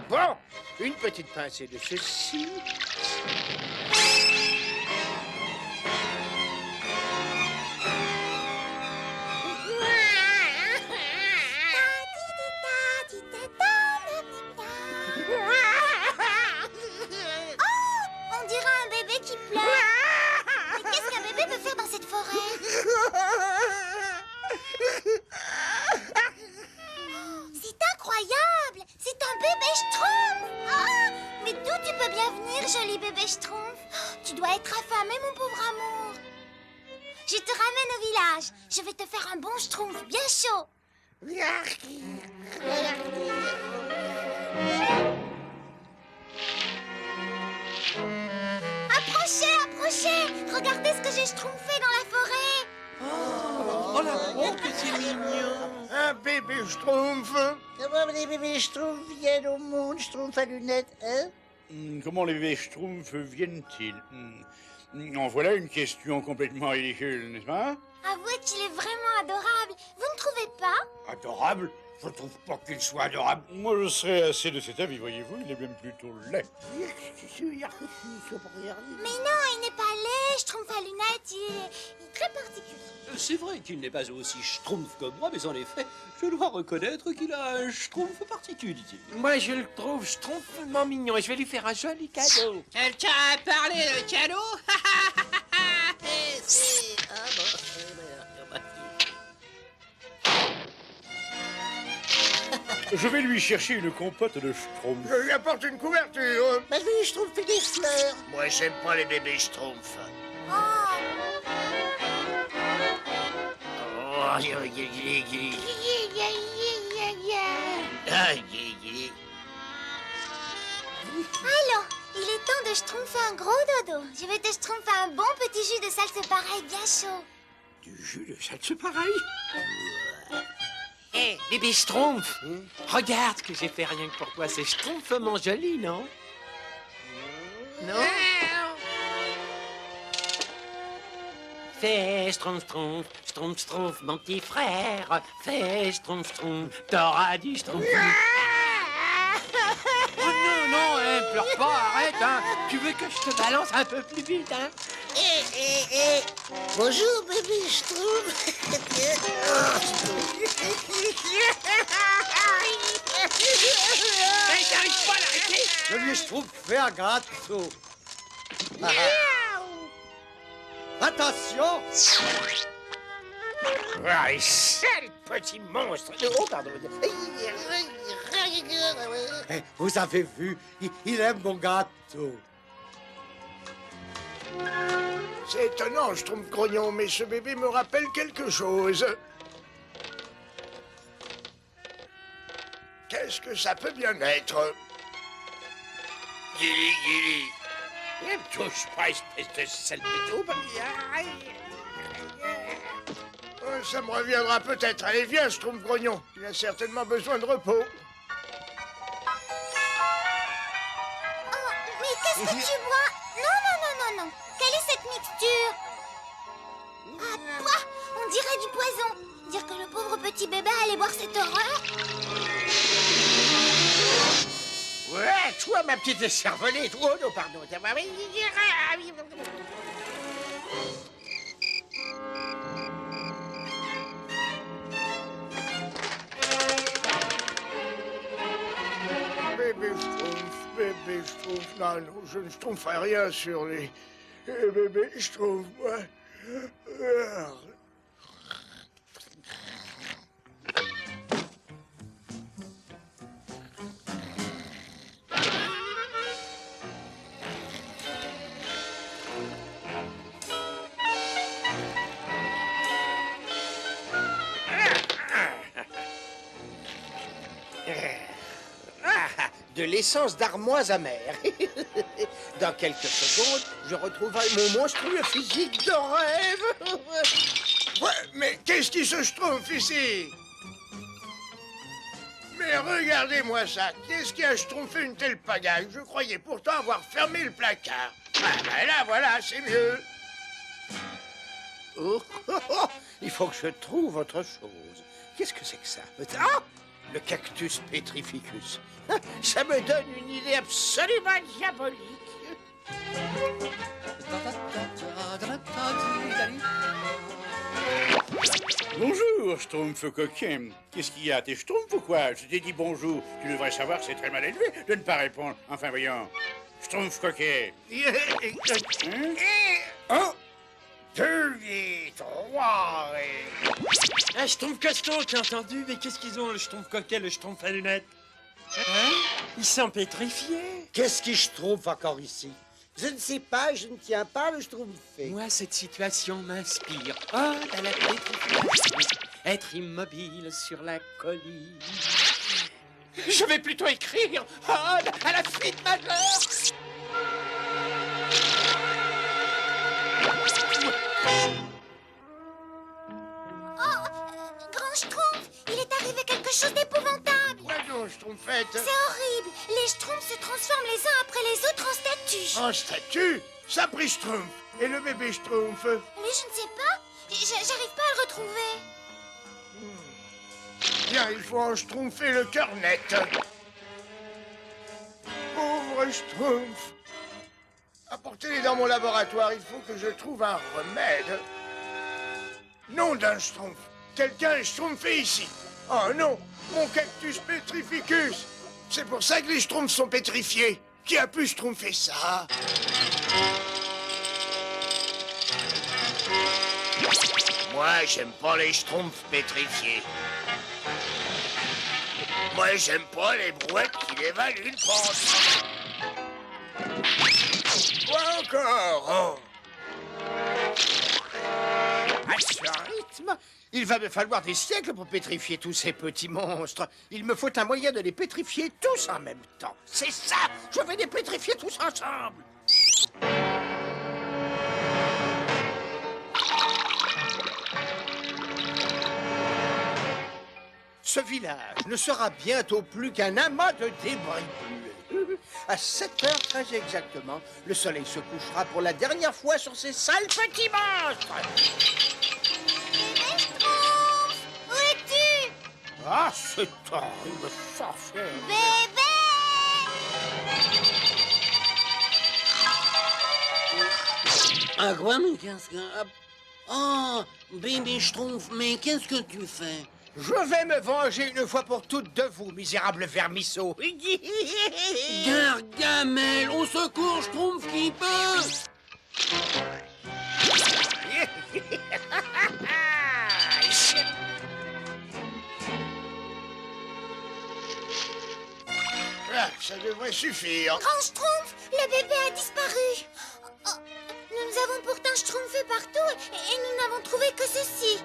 Bon, une petite pincée de ceci. On dirait un bébé qui pleure. Mais qu'est-ce qu'un bébé peut faire dans cette forêt? C'est incroyable! C'est un bébé Schtroumpf! Ah, mais d'où tu peux bien venir, joli bébé Schtroumpf? Tu dois être affamé, mon pauvre amour. Je te ramène au village. Je vais te faire un bon Schtroumpf bien chaud. Approchez, approchez! Regardez ce que j'ai schtroumpfé dans la forêt! Oh là, oh, que c'est mignon. Un bébé Schtroumpf! Comment les bébés Schtroumpf viennent au monde, Schtroumpf à lunettes, hein? Comment les bébés Schtroumpf viennent-ils? En voilà une question complètement ridicule, n'est-ce pas? Avouez qu'il est vraiment adorable. Vous ne trouvez pas? Adorable? Je trouve pas qu'il soit adorable. Moi, je serais assez de cet avis, voyez-vous, il est même plutôt laid. Mais non, il n'est pas laid. Schtroumpf à lunettes, il est très particulier. C'est vrai qu'il n'est pas aussi schtroumpf que moi, mais en effet, je dois reconnaître qu'il a un schtroumpf particulier. Moi, je le trouve schtroumpfement mignon et je vais lui faire un joli cadeau. Quelqu'un a parlé de cadeau? Je vais lui chercher une compote de Schtroumpf. Je lui apporte une couverture. Mais lui, je trouve des fleurs. Moi, j'aime pas les bébés Schtroumpf. Oh, Alors, il est temps de schtroumpfer un gros dodo. Je vais te schtroumpfer un bon petit jus de salse pareil bien chaud. Du jus de salse pareil. Hé, bébé Schtroumpf, regarde que j'ai fait rien que pour toi. C'est schtroumpfement joli, non? Non? Fais Schtroumpf, Schtroumpf, Schtroumpf, Schtroumpf, mon petit frère. Fais Schtroumpf, Schtroumpf, t'auras du Schtroumpf. Oh non, non, hein, pleure pas, arrête, hein. Tu veux que je te balance un peu plus vite, hein? Bonjour, bébé Schtroumpf. Hey, t'arrives pas à l'arrêter? Je lui Schtroumpf fait un gâteau. Attention! Ah, sale petit monstre. Oh, pardon. Vous avez vu, il aime mon gâteau. C'est étonnant, Schtroumpf grognon, mais ce bébé me rappelle quelque chose. Qu'est-ce que ça peut bien être? Gili, Gili. Ne me touche pas, espèce de sale pétou. Ça me reviendra peut-être. Allez, viens, Schtroumpf grognon. Il a certainement besoin de repos. Oh, mais qu'est-ce que tu bois? Non, non, non, non, non. Quelle est cette mixture? Ah, toi, on dirait du poison. Dire que le pauvre petit bébé allait boire cette horreur? Ouais, toi, ma petite cervelette. Oh, non, pardon. Bébé Schtroumpf. Non, non, je ne schtroumpferai rien sur les bébés Schtroumpf, moi. De l'essence d'armoise amère. Dans quelques secondes, je retrouverai mon monstrueux physique de rêve. Ouais, mais qu'est-ce qui se schtroumpfe ici? Mais regardez-moi ça. Qu'est-ce qui a schtroumpfé une telle pagaille? Je croyais pourtant avoir fermé le placard. Ah ben là, voilà, c'est mieux. Oh, oh, oh, il faut que je trouve autre chose. Qu'est-ce que c'est que ça? Ah! Le cactus petrificus. Ça me donne une idée absolument diabolique. Bonjour, Schtroumpf coquin. Qu'est-ce qu'il y a? T'es Schtroumpf ou quoi? Je t'ai dit bonjour. Tu devrais savoir que c'est très mal élevé de ne pas répondre. Enfin, voyons. Schtroumpf coquin. Hein? Un, deux et trois et... Un Schtroumpf caston, t'as entendu? Mais qu'est-ce qu'ils ont, le Schtroumpf coquet, le Schtroumpf à lunettes? Hein? Ils sont pétrifiés. Qu'est-ce qui Schtroumpf encore ici? Je ne sais pas, je ne tiens pas le Schtroumpfé. Moi, cette situation m'inspire. Oh, à la pétrification. Être immobile sur la colline. Je vais plutôt écrire. Oh, à la fuite majeure. Grand Schtroumpf, il est arrivé quelque chose d'épouvantable. Quoi donc, Schtroumpfette? C'est horrible. Les Schtroumpfs se transforment les uns après les autres en statues. En statue? Ça pris Schtroumpf. Et le bébé Schtroumpf? Mais je ne sais pas. J'arrive pas à le retrouver. Bien, il faut en schtroumpfer le cœur net. Pauvre Schtroumpf. Apportez-les dans mon laboratoire. Il faut que je trouve un remède. Nom d'un Schtroumpf. Quelqu'un est schtroumpfé ici. Oh non, mon cactus petrificus. C'est pour ça que les Schtroumpfs sont pétrifiés. Qui a pu schtroumpfer ça? Moi, j'aime pas les Schtroumpfs pétrifiés. Moi, j'aime pas les brouettes qui dévalent une pente. Quoi encore? Oh. À ce rythme, il va me falloir des siècles pour pétrifier tous ces petits monstres. Il me faut un moyen de les pétrifier tous en même temps. C'est ça! Je vais les pétrifier tous ensemble! Ce village ne sera bientôt plus qu'un amas de débris pollués. À 7 heures très exactement, le soleil se couchera pour la dernière fois sur ces sales petits monstres. Bébé Schtroumpf, où es-tu? Ah, c'est horrible, sorcière. Bébé! Ah quoi, mais qu'est-ce que... Oh, bébé Schtroumpf, mais qu'est-ce que tu fais? Je vais me venger une fois pour toutes de vous, misérables vermisseaux. Gargamel, au secours, Schtroumpf qui peut. Ah, ça devrait suffire. Grand Schtroumpf, le bébé a disparu. Oh, nous avons pourtant schtroumpfé partout et nous n'avons trouvé que ceci.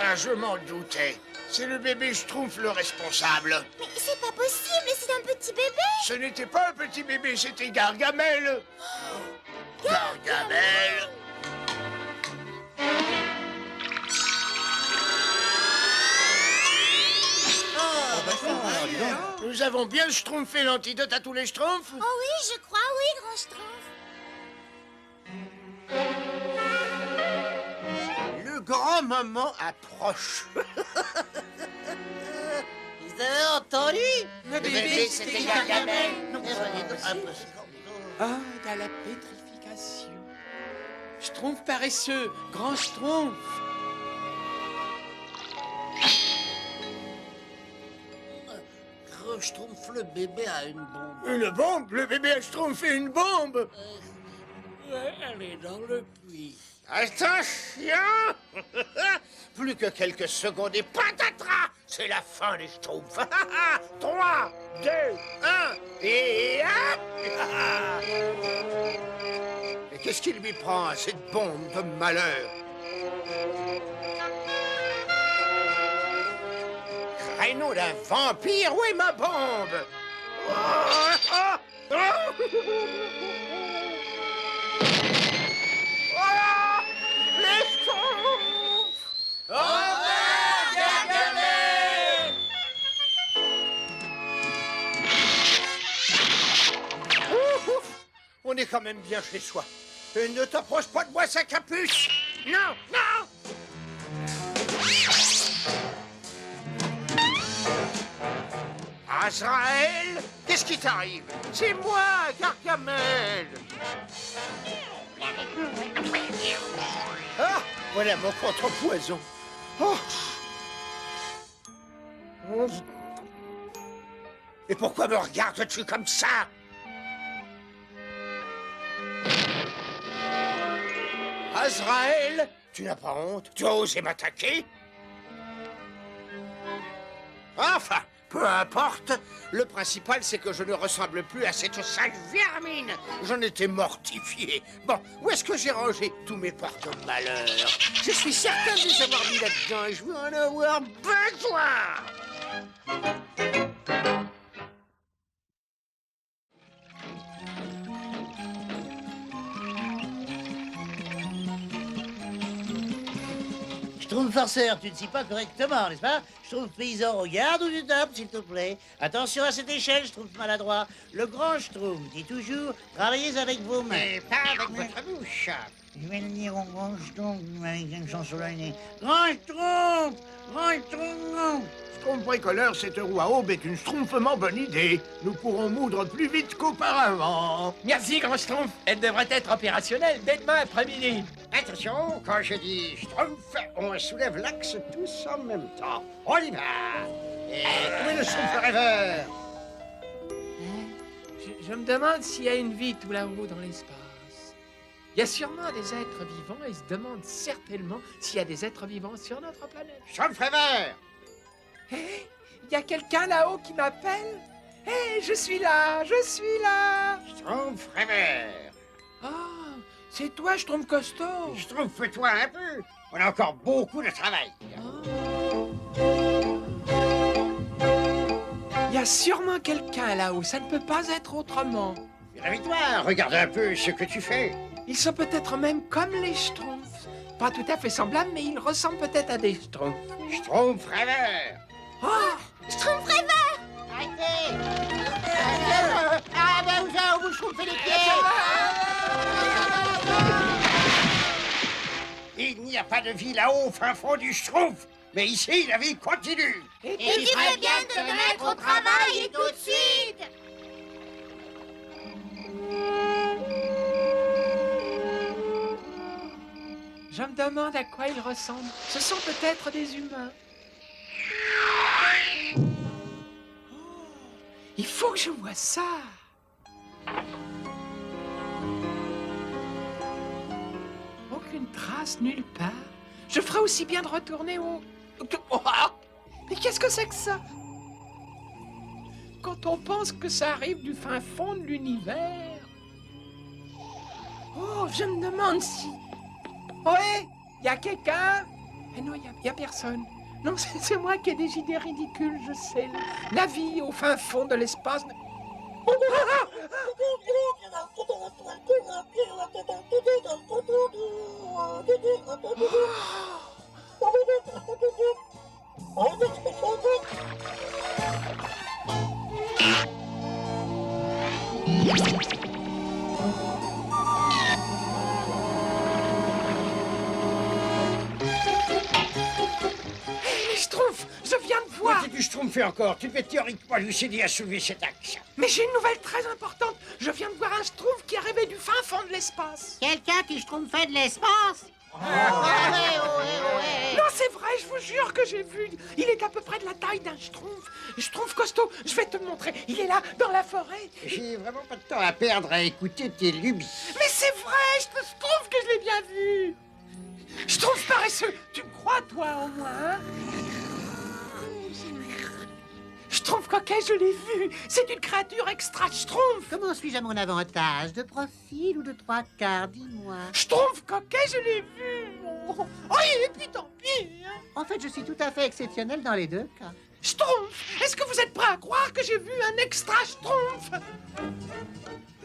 Ah, je m'en doutais. C'est le bébé Schtroumpf le responsable. Mais c'est pas possible, c'est un petit bébé. Ce n'était pas un petit bébé, c'était Gargamel. Gargamel. Nous avons bien schtroumpfé l'antidote à tous les schtroumpfs. Oh oui, je crois, oui, Grand Schtroumpf. Le grand moment approche. Vous avez entendu? Le bébé, c'était Gargamel. Ah, dans la pétrification. Schtroumpf paresseux, grand Schtroumpf. Schtroumpf, le bébé a une bombe. Une bombe? Le bébé a schtroumpfé une bombe. Elle est dans le puits. Attention! Plus que quelques secondes et patatras! C'est la fin des schtroumpfs. 3, 2, 1 et hop! Et qu'est-ce qu'il lui prend à cette bombe de malheur? Créneau d'un vampire, où est ma bombe? Les schtroumpfs! Gargamel! On est quand même bien chez soi. Et ne t'approche pas de moi, sa capuche! Non, non! Azraël, qu'est-ce qui t'arrive? C'est moi, Gargamel! Ah, voilà mon contre-poison. Oh. Et pourquoi me regardes-tu comme ça? Azraël, tu n'as pas honte? Tu as osé m'attaquer? Enfin, peu importe. Le principal, c'est que je ne ressemble plus à cette sale vermine. J'en étais mortifié. Bon, où est-ce que j'ai rangé tous mes porte-malheur? Je suis certain de les avoir mis là-dedans et je veux en avoir besoin. Schtroumpf farceur, tu ne scies pas correctement, n'est-ce pas? Schtroumpf paysan, regarde où tu tapes, s'il te plaît. Attention à cette échelle, Schtroumpf maladroit. Le grand Schtroumpf dit toujours, travaillez avec vos mains. Mais pas avec votre bouche. Je vais le dire au grand Schtroumpf avec une chanson sur le nez. Grand Schtroumpf! Grand Schtroumpf! Schtroumpf bricoleur, cette roue à aube est une schtroumpfement bonne idée. Nous pourrons moudre plus vite qu'auparavant. Merci, grand Schtroumpf. Elle devrait être opérationnelle dès demain après-midi. Attention, quand je dis Schtroumpf, on soulève l'axe tous en même temps. On y va. Et où est le Schtroumpf rêveur? Je me demande s'il y a une vie tout là-haut dans l'espace. Il y a sûrement des êtres vivants et se demande certainement s'il y a des êtres vivants sur notre planète. Schtroumpf rêveur! Hé, il y a quelqu'un là-haut qui m'appelle? Hé, je suis là, je suis là! Schtroumpf rêveur! Oh, C'est toi, Schtroumpf costaud. Schtroumpf-toi un peu. On a encore beaucoup de travail. Il y a sûrement quelqu'un là-haut, ça ne peut pas être autrement. Réveille-toi, regarde un peu ce que tu fais. Ils sont peut-être même comme les Schtroumpfs. Pas tout à fait semblables, mais ils ressemblent peut-être à des Schtroumpfs. Schtroumpf rêveur. Oh, Schtroumpf rêveur! Arrêtez! Ah, ben vous vous chroumpez les pieds! Il n'y a pas de vie là-haut, au fin fond du Schtroumpf. Mais ici, la vie continue. Et tu ferais bien de te mettre au travail et tout de suite! je me demande à quoi ils ressemblent. Ce sont peut-être des humains. Oh, il faut que je voie ça. Aucune trace nulle part. Je ferais aussi bien de retourner au... Oh, mais qu'est-ce que c'est que ça? Quand on pense que ça arrive du fin fond de l'univers. Oh, je me demande si... Ouais, y a quelqu'un? Mais non, y a personne. Non, c'est moi qui ai des idées ridicules, je sais. La vie au fin fond de l'espace... Schtroumpf, je viens de voir. Tu schtroumpfais encore. Tu devais théoriquement lui aider à soulever cet axe. Mais j'ai une nouvelle très importante. Je viens de voir un Schtroumpf qui est arrivé du fin fond de l'espace. Quelqu'un qui schtroumpfait de l'espace? Non, c'est vrai, je vous jure que j'ai vu. Il est à peu près de la taille d'un Schtroumpf. Schtroumpf costaud, je vais te le montrer. Il est là, dans la forêt. J'ai vraiment pas de temps à perdre à écouter tes lubies. Mais c'est vrai, je trouve que je l'ai bien vu. Schtroumpf paresseux, tu me crois, toi, au moins, hein? Schtroumpf coquet, je l'ai vu. C'est une créature extra Schtroumpf. Comment suis-je à mon avantage? De profil ou de trois quarts? Dis-moi. Schtroumpf coquet, je l'ai vu. Oh, et puis tant pis. Hein. En fait, je suis tout à fait exceptionnel dans les deux cas. Schtroumpf, est-ce que vous êtes prêt à croire que j'ai vu un extra Schtroumpf?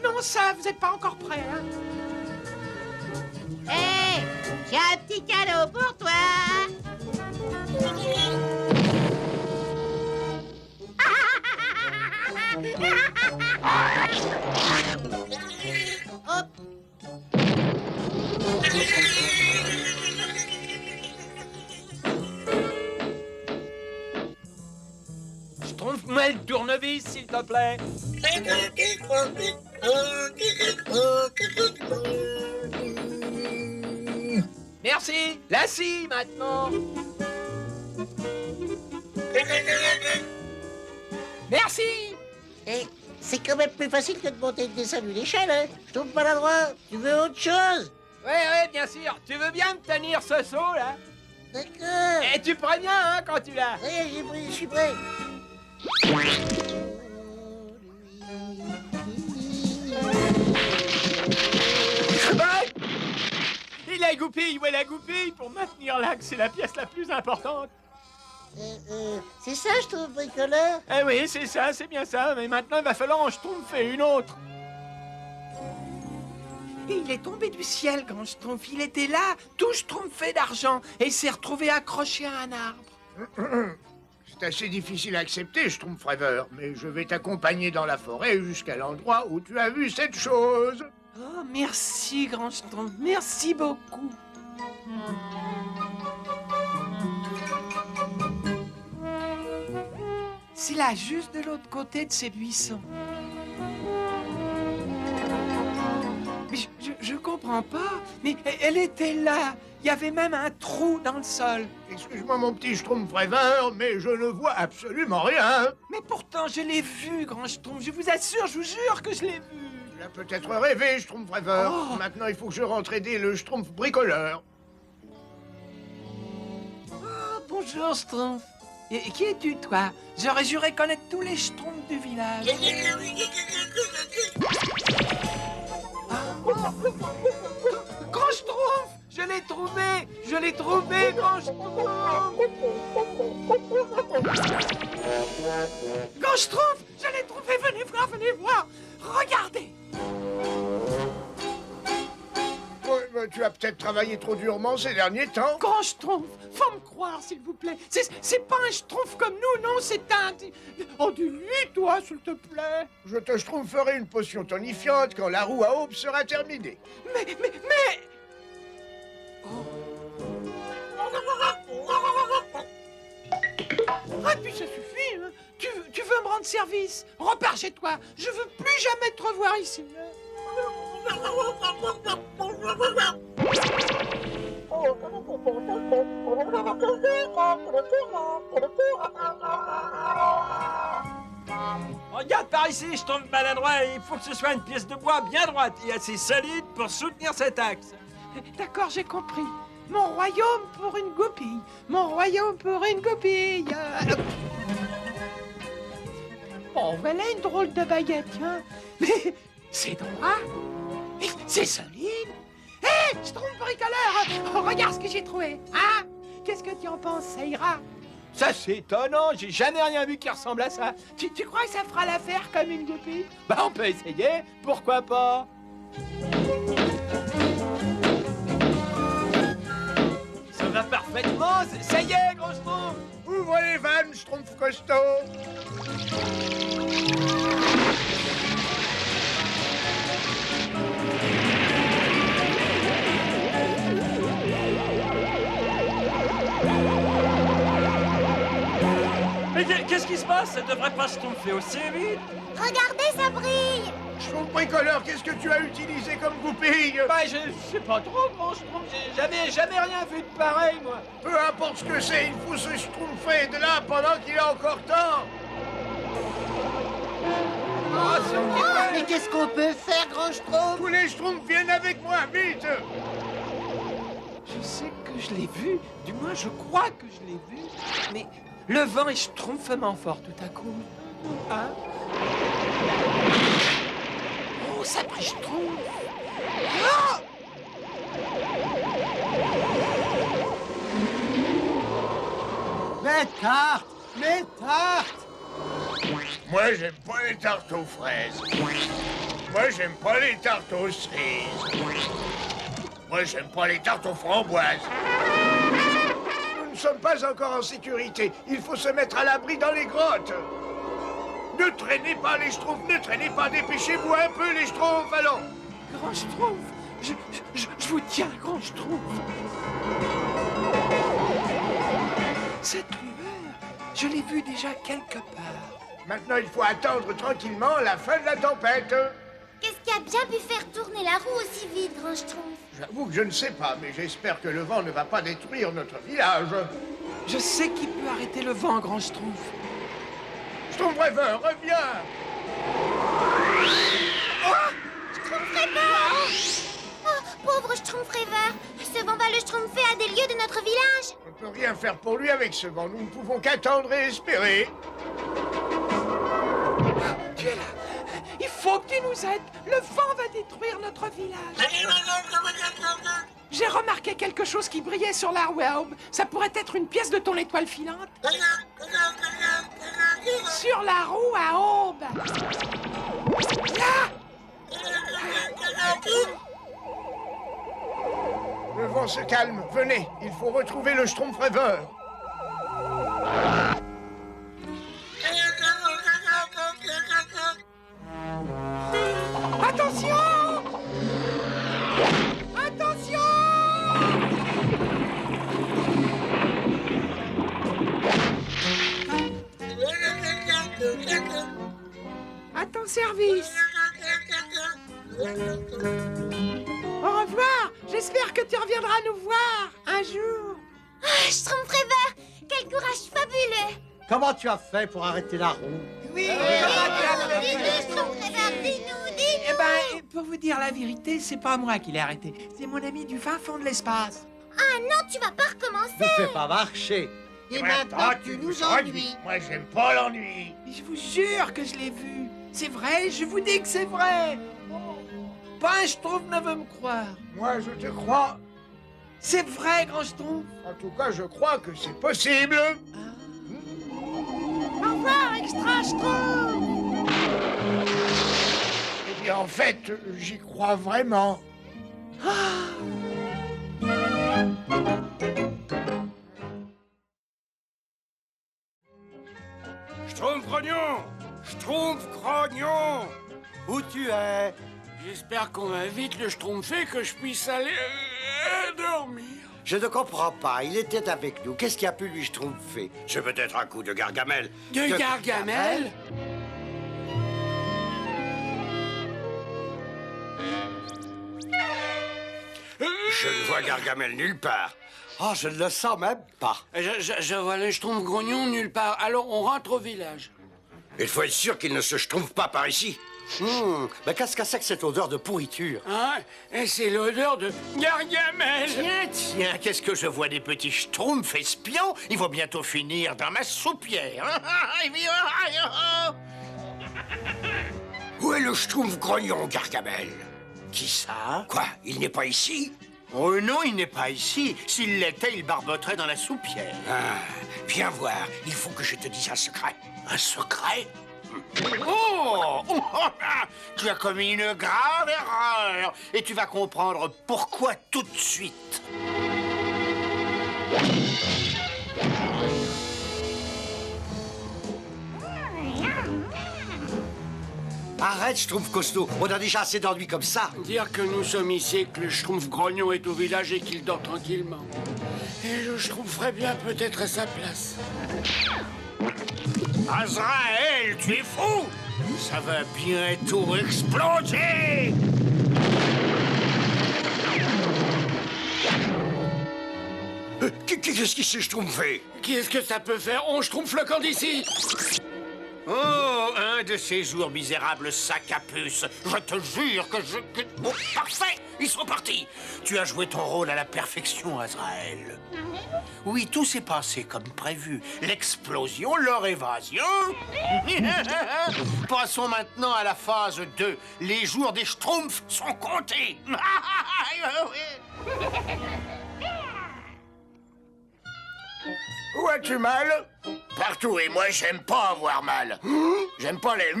Non, ça, vous n'êtes pas encore prêt, hein? Hé, j'ai un petit cadeau pour toi. Hop. Schtroumpf-moi le tournevis, s'il te plaît. Merci. La scie, maintenant. Merci. Et c'est quand même plus facile que de monter des salles d'échelle, hein. Je trouve maladroit. Tu veux autre chose? Ouais, bien sûr. Tu veux bien me tenir ce seau, là? D'accord. Et tu préviens, hein, quand tu l'as. Oui, j'ai pris, je suis prêt. Il a goupille, où est la goupille? Pour maintenir l'axe, c'est la pièce la plus importante. C'est ça, je trouve, bricoleur? Eh oui, c'est ça, c'est bien ça. Mais maintenant, il va falloir en schtroumpfer une autre. Et il est tombé du ciel, grand Schtroumpf. Il était là, tout schtroumpfé d'argent, et il s'est retrouvé accroché à un arbre. C'est assez difficile à accepter, Schtroumpf rêveur, mais je vais t'accompagner dans la forêt jusqu'à l'endroit où tu as vu cette chose. Oh, merci, grand Schtroumpf. Merci beaucoup. C'est là, juste de l'autre côté de ces buissons. Mais je comprends pas. Mais elle était là. Il y avait même un trou dans le sol. Excuse-moi, mon petit Schtroumpf rêveur, mais je ne vois absolument rien. Mais pourtant, je l'ai vu, grand Schtroumpf. Je vous assure, je vous jure que je l'ai vu. Tu l'as peut-être rêvé, Schtroumpf rêveur. Oh. Maintenant, il faut que je rentre aider le Schtroumpf bricoleur. Oh, bonjour, Schtroumpf. Et qui es-tu, toi? J'aurais juré connaître tous les Schtroumpfs du village. l'ai trouvé! Je l'ai trouvé, Grand Schtroumpf! Grand Schtroumpf, je l'ai trouvé! Venez voir! Regardez! Ouais, bah, tu as peut-être travaillé trop durement ces derniers temps. Grand Schtroumpf, faut me croire, s'il vous plaît. C'est pas un Schtroumpf comme nous, non, c'est un... Oh, dis-lui, toi, s'il te plaît. Je te schtroumpferai une potion tonifiante quand la roue à aube sera terminée. Mais... Ah, puis ça suffit, hein. Tu veux me rendre service? Repars chez toi. Je veux plus jamais te revoir ici. Regarde par ici, je tombe maladroit. Il faut que ce soit une pièce de bois bien droite et assez solide pour soutenir cet axe. D'accord, j'ai compris. Mon royaume pour une goupille. Mon royaume pour une goupille. Bon, voilà une drôle de baguette, hein. Mais c'est droit. Et c'est solide. Hé, je trompe bricoleur. Regarde ce que j'ai trouvé. Hein? Qu'est-ce que tu en penses? Ça ira? Ça, c'est étonnant. J'ai jamais rien vu qui ressemble à ça. Tu crois que ça fera l'affaire comme une goupille? Bah, on peut essayer. Pourquoi pas? Ça va parfaitement. Ça y est, Grand Schtroumpf. Ouvre les vannes, Schtroumpf costaud. Mais qu'est-ce qui se passe? Ça devrait pas se tromper aussi vite. Regardez, ça brille. Schtroumpf bricoleur, qu'est-ce que tu as utilisé comme goupille? Bah, je sais pas trop, Grand Schtroumpf. J'avais jamais rien vu de pareil, moi. Peu importe ce que c'est, il faut se schtroumpfer de là pendant qu'il est encore temps. Mais qu'est-ce qu'on peut faire, Grand Schtroumpf? Tous les Schtroumpfs viennent avec moi, vite. Je sais que je l'ai vu. Du moins, je crois que je l'ai vu. Mais le vent est schtroumpfement fort tout à coup. Hein? Oh, ça brille schtroumpf. Ah! Mes tartes! Mes tartes! Moi, j'aime pas les tartes aux fraises. Moi, j'aime pas les tartes aux cerises. Moi, j'aime pas les tartes aux framboises. Nous ne sommes pas encore en sécurité. Il faut se mettre à l'abri dans les grottes. Ne traînez pas, les Schtroumpfs, ne traînez pas. Dépêchez-vous un peu, les Schtroumpfs, allons. Grand Schtroumpf, je vous tiens, Grand Schtroumpf. Cette lueur, je l'ai vue déjà quelque part. Maintenant, il faut attendre tranquillement la fin de la tempête. Qu'est-ce qui a bien pu faire tourner la roue aussi vite, Grand Schtroumpf? J'avoue que je ne sais pas, mais j'espère que le vent ne va pas détruire notre village. Je sais qui peut arrêter le vent, Grand Schtroumpf. Schtroumpf rêveur, reviens! Schtroumpf rêveur! Oh, pauvre Schtroumpf rêveur! Ce vent va le schtroumpfer à des lieues de notre village! On ne peut rien faire pour lui avec ce vent. Nous ne pouvons qu'attendre et espérer. Tu es là! Il faut que tu nous aides! Le vent va détruire notre village! J'ai remarqué quelque chose qui brillait sur la roue à aube. Ça pourrait être une pièce de ton étoile filante. Sur la roue à aube! Là! Le vent se calme. Venez, il faut retrouver le Schtroumpf rêveur. Attention! Attention! À ton service. Au revoir. J'espère que tu reviendras nous voir un jour. Ah, Schtroumpf rêveur! Quel courage fabuleux! Comment tu as fait pour arrêter la roue? Oui, Dis-nous, Schtroumpf rêveur, dis-nous! Eh ben, pour vous dire la vérité, c'est pas moi qui l'ai arrêté. C'est mon ami du fin fond de l'espace. Ah non, tu vas pas recommencer! Ne fais pas marcher. Et maintenant, tu nous ennuies! Moi, j'aime pas l'ennui. Je vous jure que je l'ai vu. C'est vrai, je vous dis que c'est vrai. Pas un Schtroumpf ne veut me croire. Moi, je te crois. C'est vrai, grand Schtroumpf. En tout cas, je crois que c'est possible. Au revoir, Extra Schtroumpf. Eh bien, en fait, j'y crois vraiment. Schtroumpf grognon! Schtroumpf grognon! Où tu es? J'espère qu'on va vite le schtroumpfer que je puisse aller dormir. Je ne comprends pas. Il était avec nous. Qu'est-ce qui a pu lui schtroumpfer? C'est peut-être un coup de Gargamel. De Gargamel? Je ne vois Gargamel nulle part. Oh, je ne le sens même pas. Je vois le schtroumpf grognon nulle part. Alors on rentre au village. Il faut être sûr qu'il ne se schtroumpfe pas par ici. Mais qu'est-ce que c'est que cette odeur de pourriture? Ah, et c'est l'odeur de Gargamel. Tiens, qu'est-ce que je vois des petits schtroumpfs espions? Ils vont bientôt finir dans ma soupière. Où est le Schtroumpf grognon, Gargamel? Qui ça? Quoi? Il n'est pas ici? Oh non, il n'est pas ici. S'il l'était, il barboterait dans la soupière. Ah, viens voir. Il faut que je te dise un secret. Un secret? Oh! Tu as commis une grave erreur et tu vas comprendre pourquoi tout de suite. Arrête, Schtroumpf costaud. On a déjà assez d'ennuis comme ça. Dire que nous sommes ici et que le schtroumpf grognon est au village et qu'il dort tranquillement. Et le schtroumpferais bien peut-être à sa place. Azraël, tu es fou! Ça va bientôt exploser! Qu'est-ce qui s'est schtroumpfé? Qu'est-ce que ça peut faire? On schtroumpfe le camp d'ici! Oh, un de ces jours misérables sacs à puce. Je te jure que je... Oh, parfait! Ils sont partis! Tu as joué ton rôle à la perfection, Azraël. Oui, tout s'est passé comme prévu. L'explosion, leur évasion. Passons maintenant à la phase 2. Les jours des schtroumpfs sont comptés. Où as-tu mal? Partout, et moi, j'aime pas avoir mal. J'aime pas les...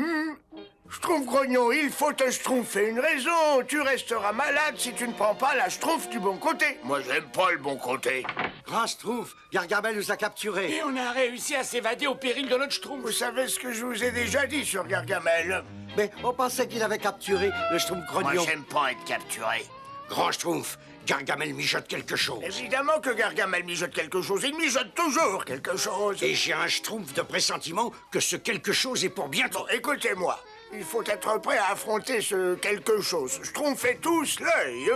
Schtroumpf grognon, il faut te schtroumpfer une raison. Tu resteras malade si tu ne prends pas la schtroumpf du bon côté. Moi, j'aime pas le bon côté. Grand Schtroumpf, Gargamel nous a capturés. Et on a réussi à s'évader au péril de notre schtroumpf. Vous savez ce que je vous ai déjà dit sur Gargamel? Mais on pensait qu'il avait capturé le Schtroumpf grognon. Moi, j'aime pas être capturé. Grand Schtroumpf, Gargamel mijote quelque chose. Évidemment que Gargamel mijote quelque chose. Il mijote toujours quelque chose. Et j'ai un Schtroumpf de pressentiment que ce quelque chose est pour bientôt. Bon, écoutez-moi. Il faut être prêt à affronter ce quelque chose. Schtroumpfez tous l'œil.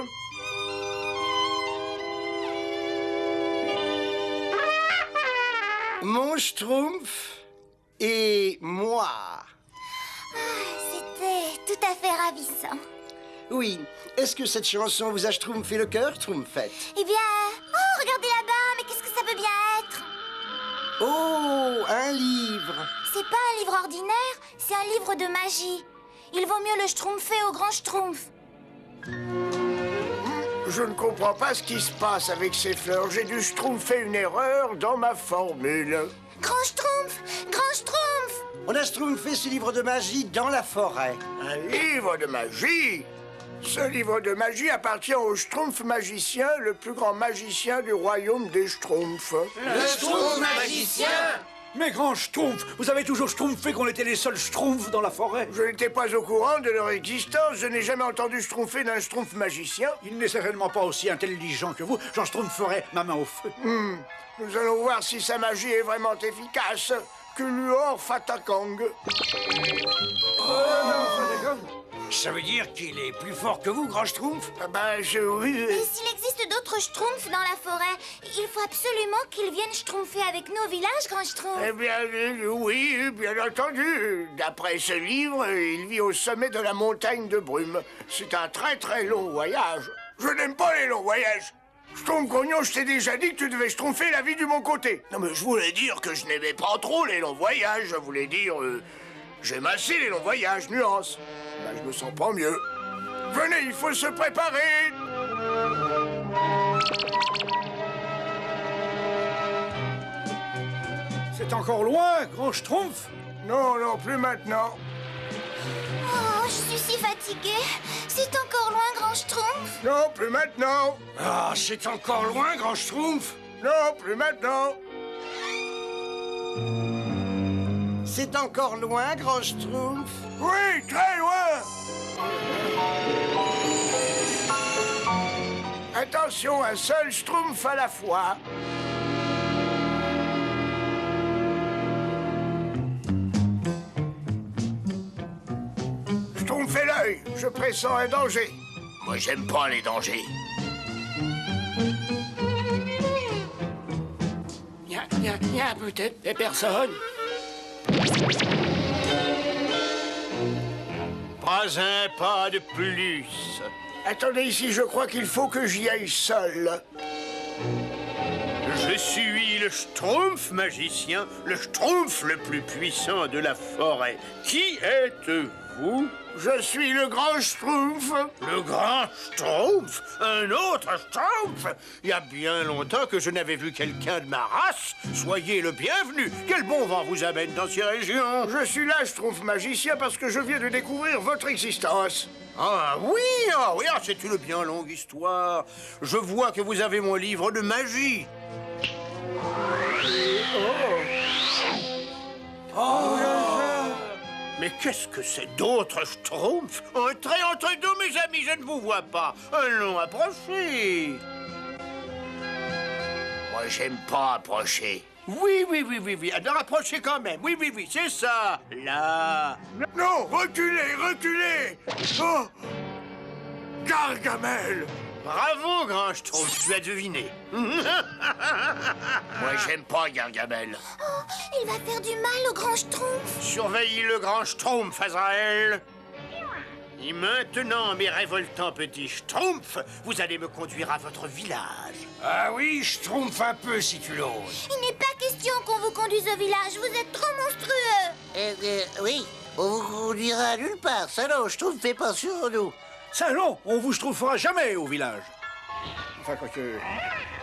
Mon Schtroumpf et moi. C'était tout à fait ravissant. Oui. Est-ce que cette chanson vous a schtroumpfé le cœur, Schtroumpfette? Eh bien... Oh, regardez là-bas, mais qu'est-ce que ça peut bien être? Oh, un livre. C'est pas un livre ordinaire, c'est un livre de magie. Il vaut mieux le schtroumpfer au grand schtroumpf. Je ne comprends pas ce qui se passe avec ces fleurs. J'ai dû schtroumpfer une erreur dans ma formule. Grand schtroumpf! Grand schtroumpf! On a schtroumpfé ce livre de magie dans la forêt. Un livre de magie? Ce livre de magie appartient au Schtroumpf magicien, le plus grand magicien du royaume des Schtroumpfs. Le Schtroumpf magicien? Mais grand Schtroumpf, vous avez toujours schtroumpfé qu'on était les seuls schtroumpfs dans la forêt. Je n'étais pas au courant de leur existence. Je n'ai jamais entendu schtroumpfer d'un Schtroumpf magicien. Il n'est certainement pas aussi intelligent que vous. J'en schtroumpferais ma main au feu. Nous allons voir si sa magie est vraiment efficace. Kuluor Fatakang. Ça veut dire qu'il est plus fort que vous, Grand Schtroumpf? Ah ben, oui. Et s'il existe d'autres schtroumpfs dans la forêt, il faut absolument qu'ils viennent schtroumpfer avec nous au village, grand schtroumpf. Eh bien, oui, bien entendu. D'après ce livre, il vit au sommet de la montagne de brume. C'est un très très long voyage. Je n'aime pas les longs voyages. Schtroumpf grognon, je t'ai déjà dit que tu devais schtroumpfer la vie du bon côté. Non, mais je voulais dire que je n'aimais pas trop les longs voyages. Je voulais dire... j'aime assez les longs voyages, nuance. Ben, je me sens pas mieux. Venez, il faut se préparer. C'est encore loin, grand Schtroumpf. Non, non, plus maintenant. Oh, je suis si fatiguée. C'est encore loin, Grand Schtroumpf. Non, plus maintenant. Ah, c'est encore loin, grand Schtroumpf. Non, plus maintenant. C'est encore loin, grand Schtroumpf. Oui, très loin. Attention, un seul Schtroumpf à la fois. Schtroumpfez l'œil, je pressens un danger. Moi, j'aime pas les dangers. Y a peut-être des personnes. Pas un pas de plus. Attendez ici, je crois qu'il faut que j'y aille seul. Je suis le Schtroumpf magicien, le Schtroumpf le plus puissant de la forêt. Qui êtes-vous? Je suis le grand Schtroumpf. Le grand Schtroumpf? Un autre Schtroumpf? Il y a bien longtemps que je n'avais vu quelqu'un de ma race. Soyez le bienvenu. Quel bon vent vous amène dans ces régions? Je suis là, Schtroumpf magicien, parce que je viens de découvrir votre existence. Ah oui, c'est une bien longue histoire. Je vois que vous avez mon livre de magie. Mais qu'est-ce que c'est d'autres Schtroumpfs? Entrez entre nous, mes amis, je ne vous vois pas. Allons, approchez. Moi, j'aime pas approcher. Oui. Alors approchez quand même. Oui, c'est ça. Là. Non, reculez. Oh, Gargamel. Bravo, grand Schtroumpf, tu as deviné. Moi, j'aime pas Gargamel. Oh, il va faire du mal au Grand Schtroumpf. Surveille le grand Schtroumpf, Azraël. Et maintenant, mes révoltants petits Schtroumpfs, vous allez me conduire à votre village. Ah oui, Schtroumpf un peu si tu l'oses. Il n'est pas question qu'on vous conduise au village. Vous êtes trop monstrueux. Oui, on vous conduira nulle part. Ça non, Schtroumpf fait pas sur nous. Ça non, on vous Schtroumpfera jamais au village. Enfin, quoique...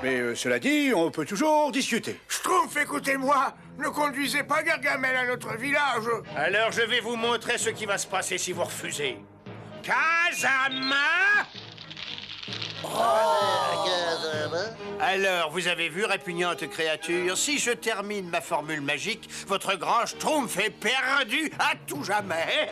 Mais cela dit, on peut toujours discuter. Schtroumpf, écoutez-moi. Ne conduisez pas Gargamel à notre village. Alors, je vais vous montrer ce qui va se passer si vous refusez. Kazama! Alors, vous avez vu, répugnante créature, si je termine ma formule magique, votre grand Schtroumpf est perdu à tout jamais.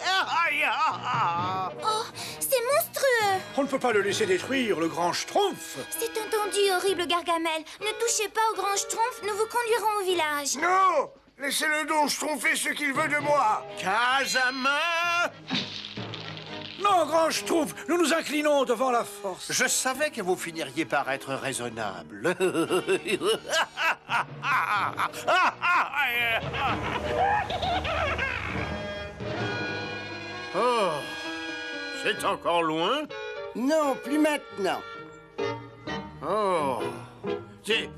Oh, c'est monstrueux. On ne peut pas le laisser détruire, le grand Schtroumpf. C'est entendu, horrible Gargamel. Ne touchez pas au Grand Schtroumpf, nous vous conduirons au village. Non, laissez-le donc Schtroumpfer ce qu'il veut de moi. Kazama! Non, grand Schtroumpf, nous nous inclinons devant la force. Je savais que vous finiriez par être raisonnable. Oh, c'est encore loin? Non, plus maintenant. Oh,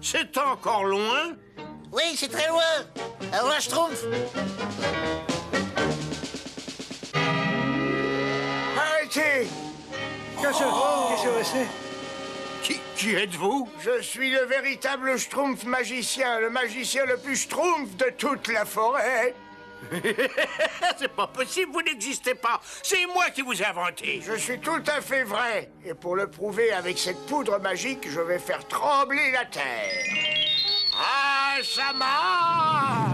c'est encore loin? Oui, c'est très loin. Alors là, Schtroumpf. Arrêtez. Qu'est-ce que c'est? Qui êtes-vous? Je suis le véritable Schtroumpf magicien, le magicien le plus Schtroumpf de toute la forêt. C'est pas possible, vous n'existez pas. C'est moi qui vous ai inventé. Je suis tout à fait vrai. Et pour le prouver avec cette poudre magique, je vais faire trembler la terre. Ah, Sama!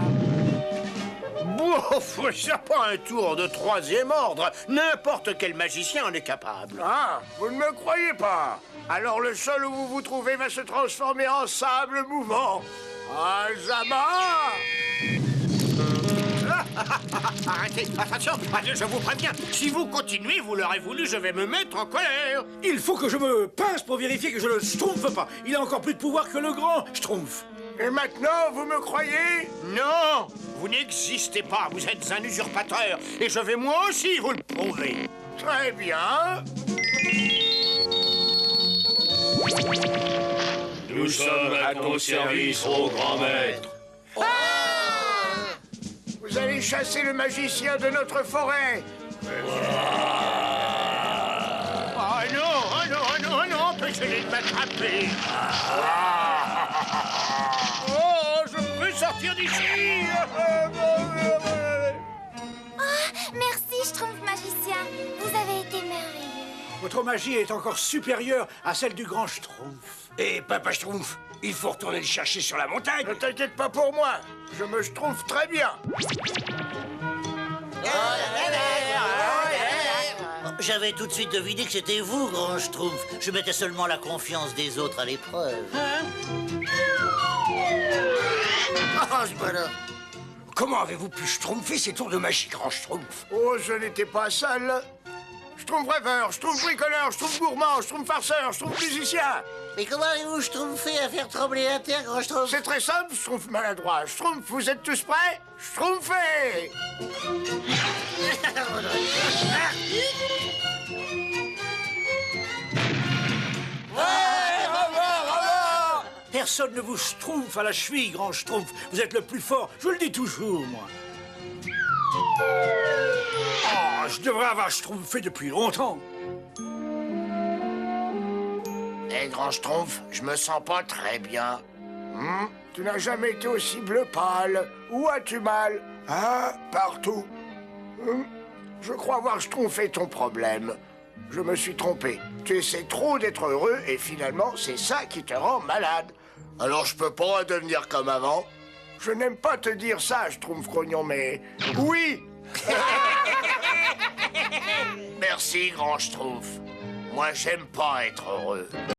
Bouf, c'est pas un tour de troisième ordre. N'importe quel magicien en est capable. Ah, vous ne me croyez pas? Alors le sol où vous vous trouvez va se transformer en sable mouvant. Azama! Arrêtez, attention, je vous préviens. Si vous continuez, vous l'aurez voulu, je vais me mettre en colère. Il faut que je me pince pour vérifier que je ne Schtroumpfe pas. Il a encore plus de pouvoir que le grand Schtroumpf. Et maintenant, vous me croyez? Non, vous n'existez pas. Vous êtes un usurpateur. Et je vais moi aussi vous le prouver. Très bien. Nous sommes à ton service, ô grand maître. Vous allez chasser le magicien de notre forêt. Non, empêchez-les de m'attraper. Je sortir d'ici. Merci, Schtroumpf magicien. Vous avez été merveilleux. Votre magie est encore supérieure à celle du grand Schtroumpf. Et Papa Schtroumpf, il faut retourner le chercher sur la montagne. Ne t'inquiète pas pour moi, je me Schtroumpf très bien. J'avais tout de suite deviné que c'était vous, grand Schtroumpf. Je mettais seulement la confiance des autres à l'épreuve. Ah, ce bonheur. Comment avez-vous pu Schtroumpfer ces tours de magie, grand Schtroumpf? Oh, je n'étais pas seul. Schtroumpf rêveur, Schtroumpf bricoleur, Schtroumpf gourmand, Schtroumpf farceur, Schtroumpf musicien. Mais comment avez-vous Schtroumpfé à faire trembler la terre, grand Schtroumpf? C'est très simple, Schtroumpf maladroit. Schtroumpf, vous êtes tous prêts? Schtroumpfez! Personne ne vous Schtroumpf à la cheville, grand Schtroumpf. Vous êtes le plus fort, je le dis toujours, moi. Oh, je devrais avoir Schtroumpfé depuis longtemps. Hé, grand Schtroumpf, je me sens pas très bien. Tu n'as jamais été aussi bleu pâle. Où as-tu mal? Ah, partout. Je crois avoir Schtroumpfé ton problème. Je me suis trompé. Tu essaies trop d'être heureux et finalement, c'est ça qui te rend malade. Alors je peux pas redevenir comme avant? Je n'aime pas te dire ça, Schtroumpf grognon, mais... Oui! Merci, grand Schtroumpf. Moi, j'aime pas être heureux.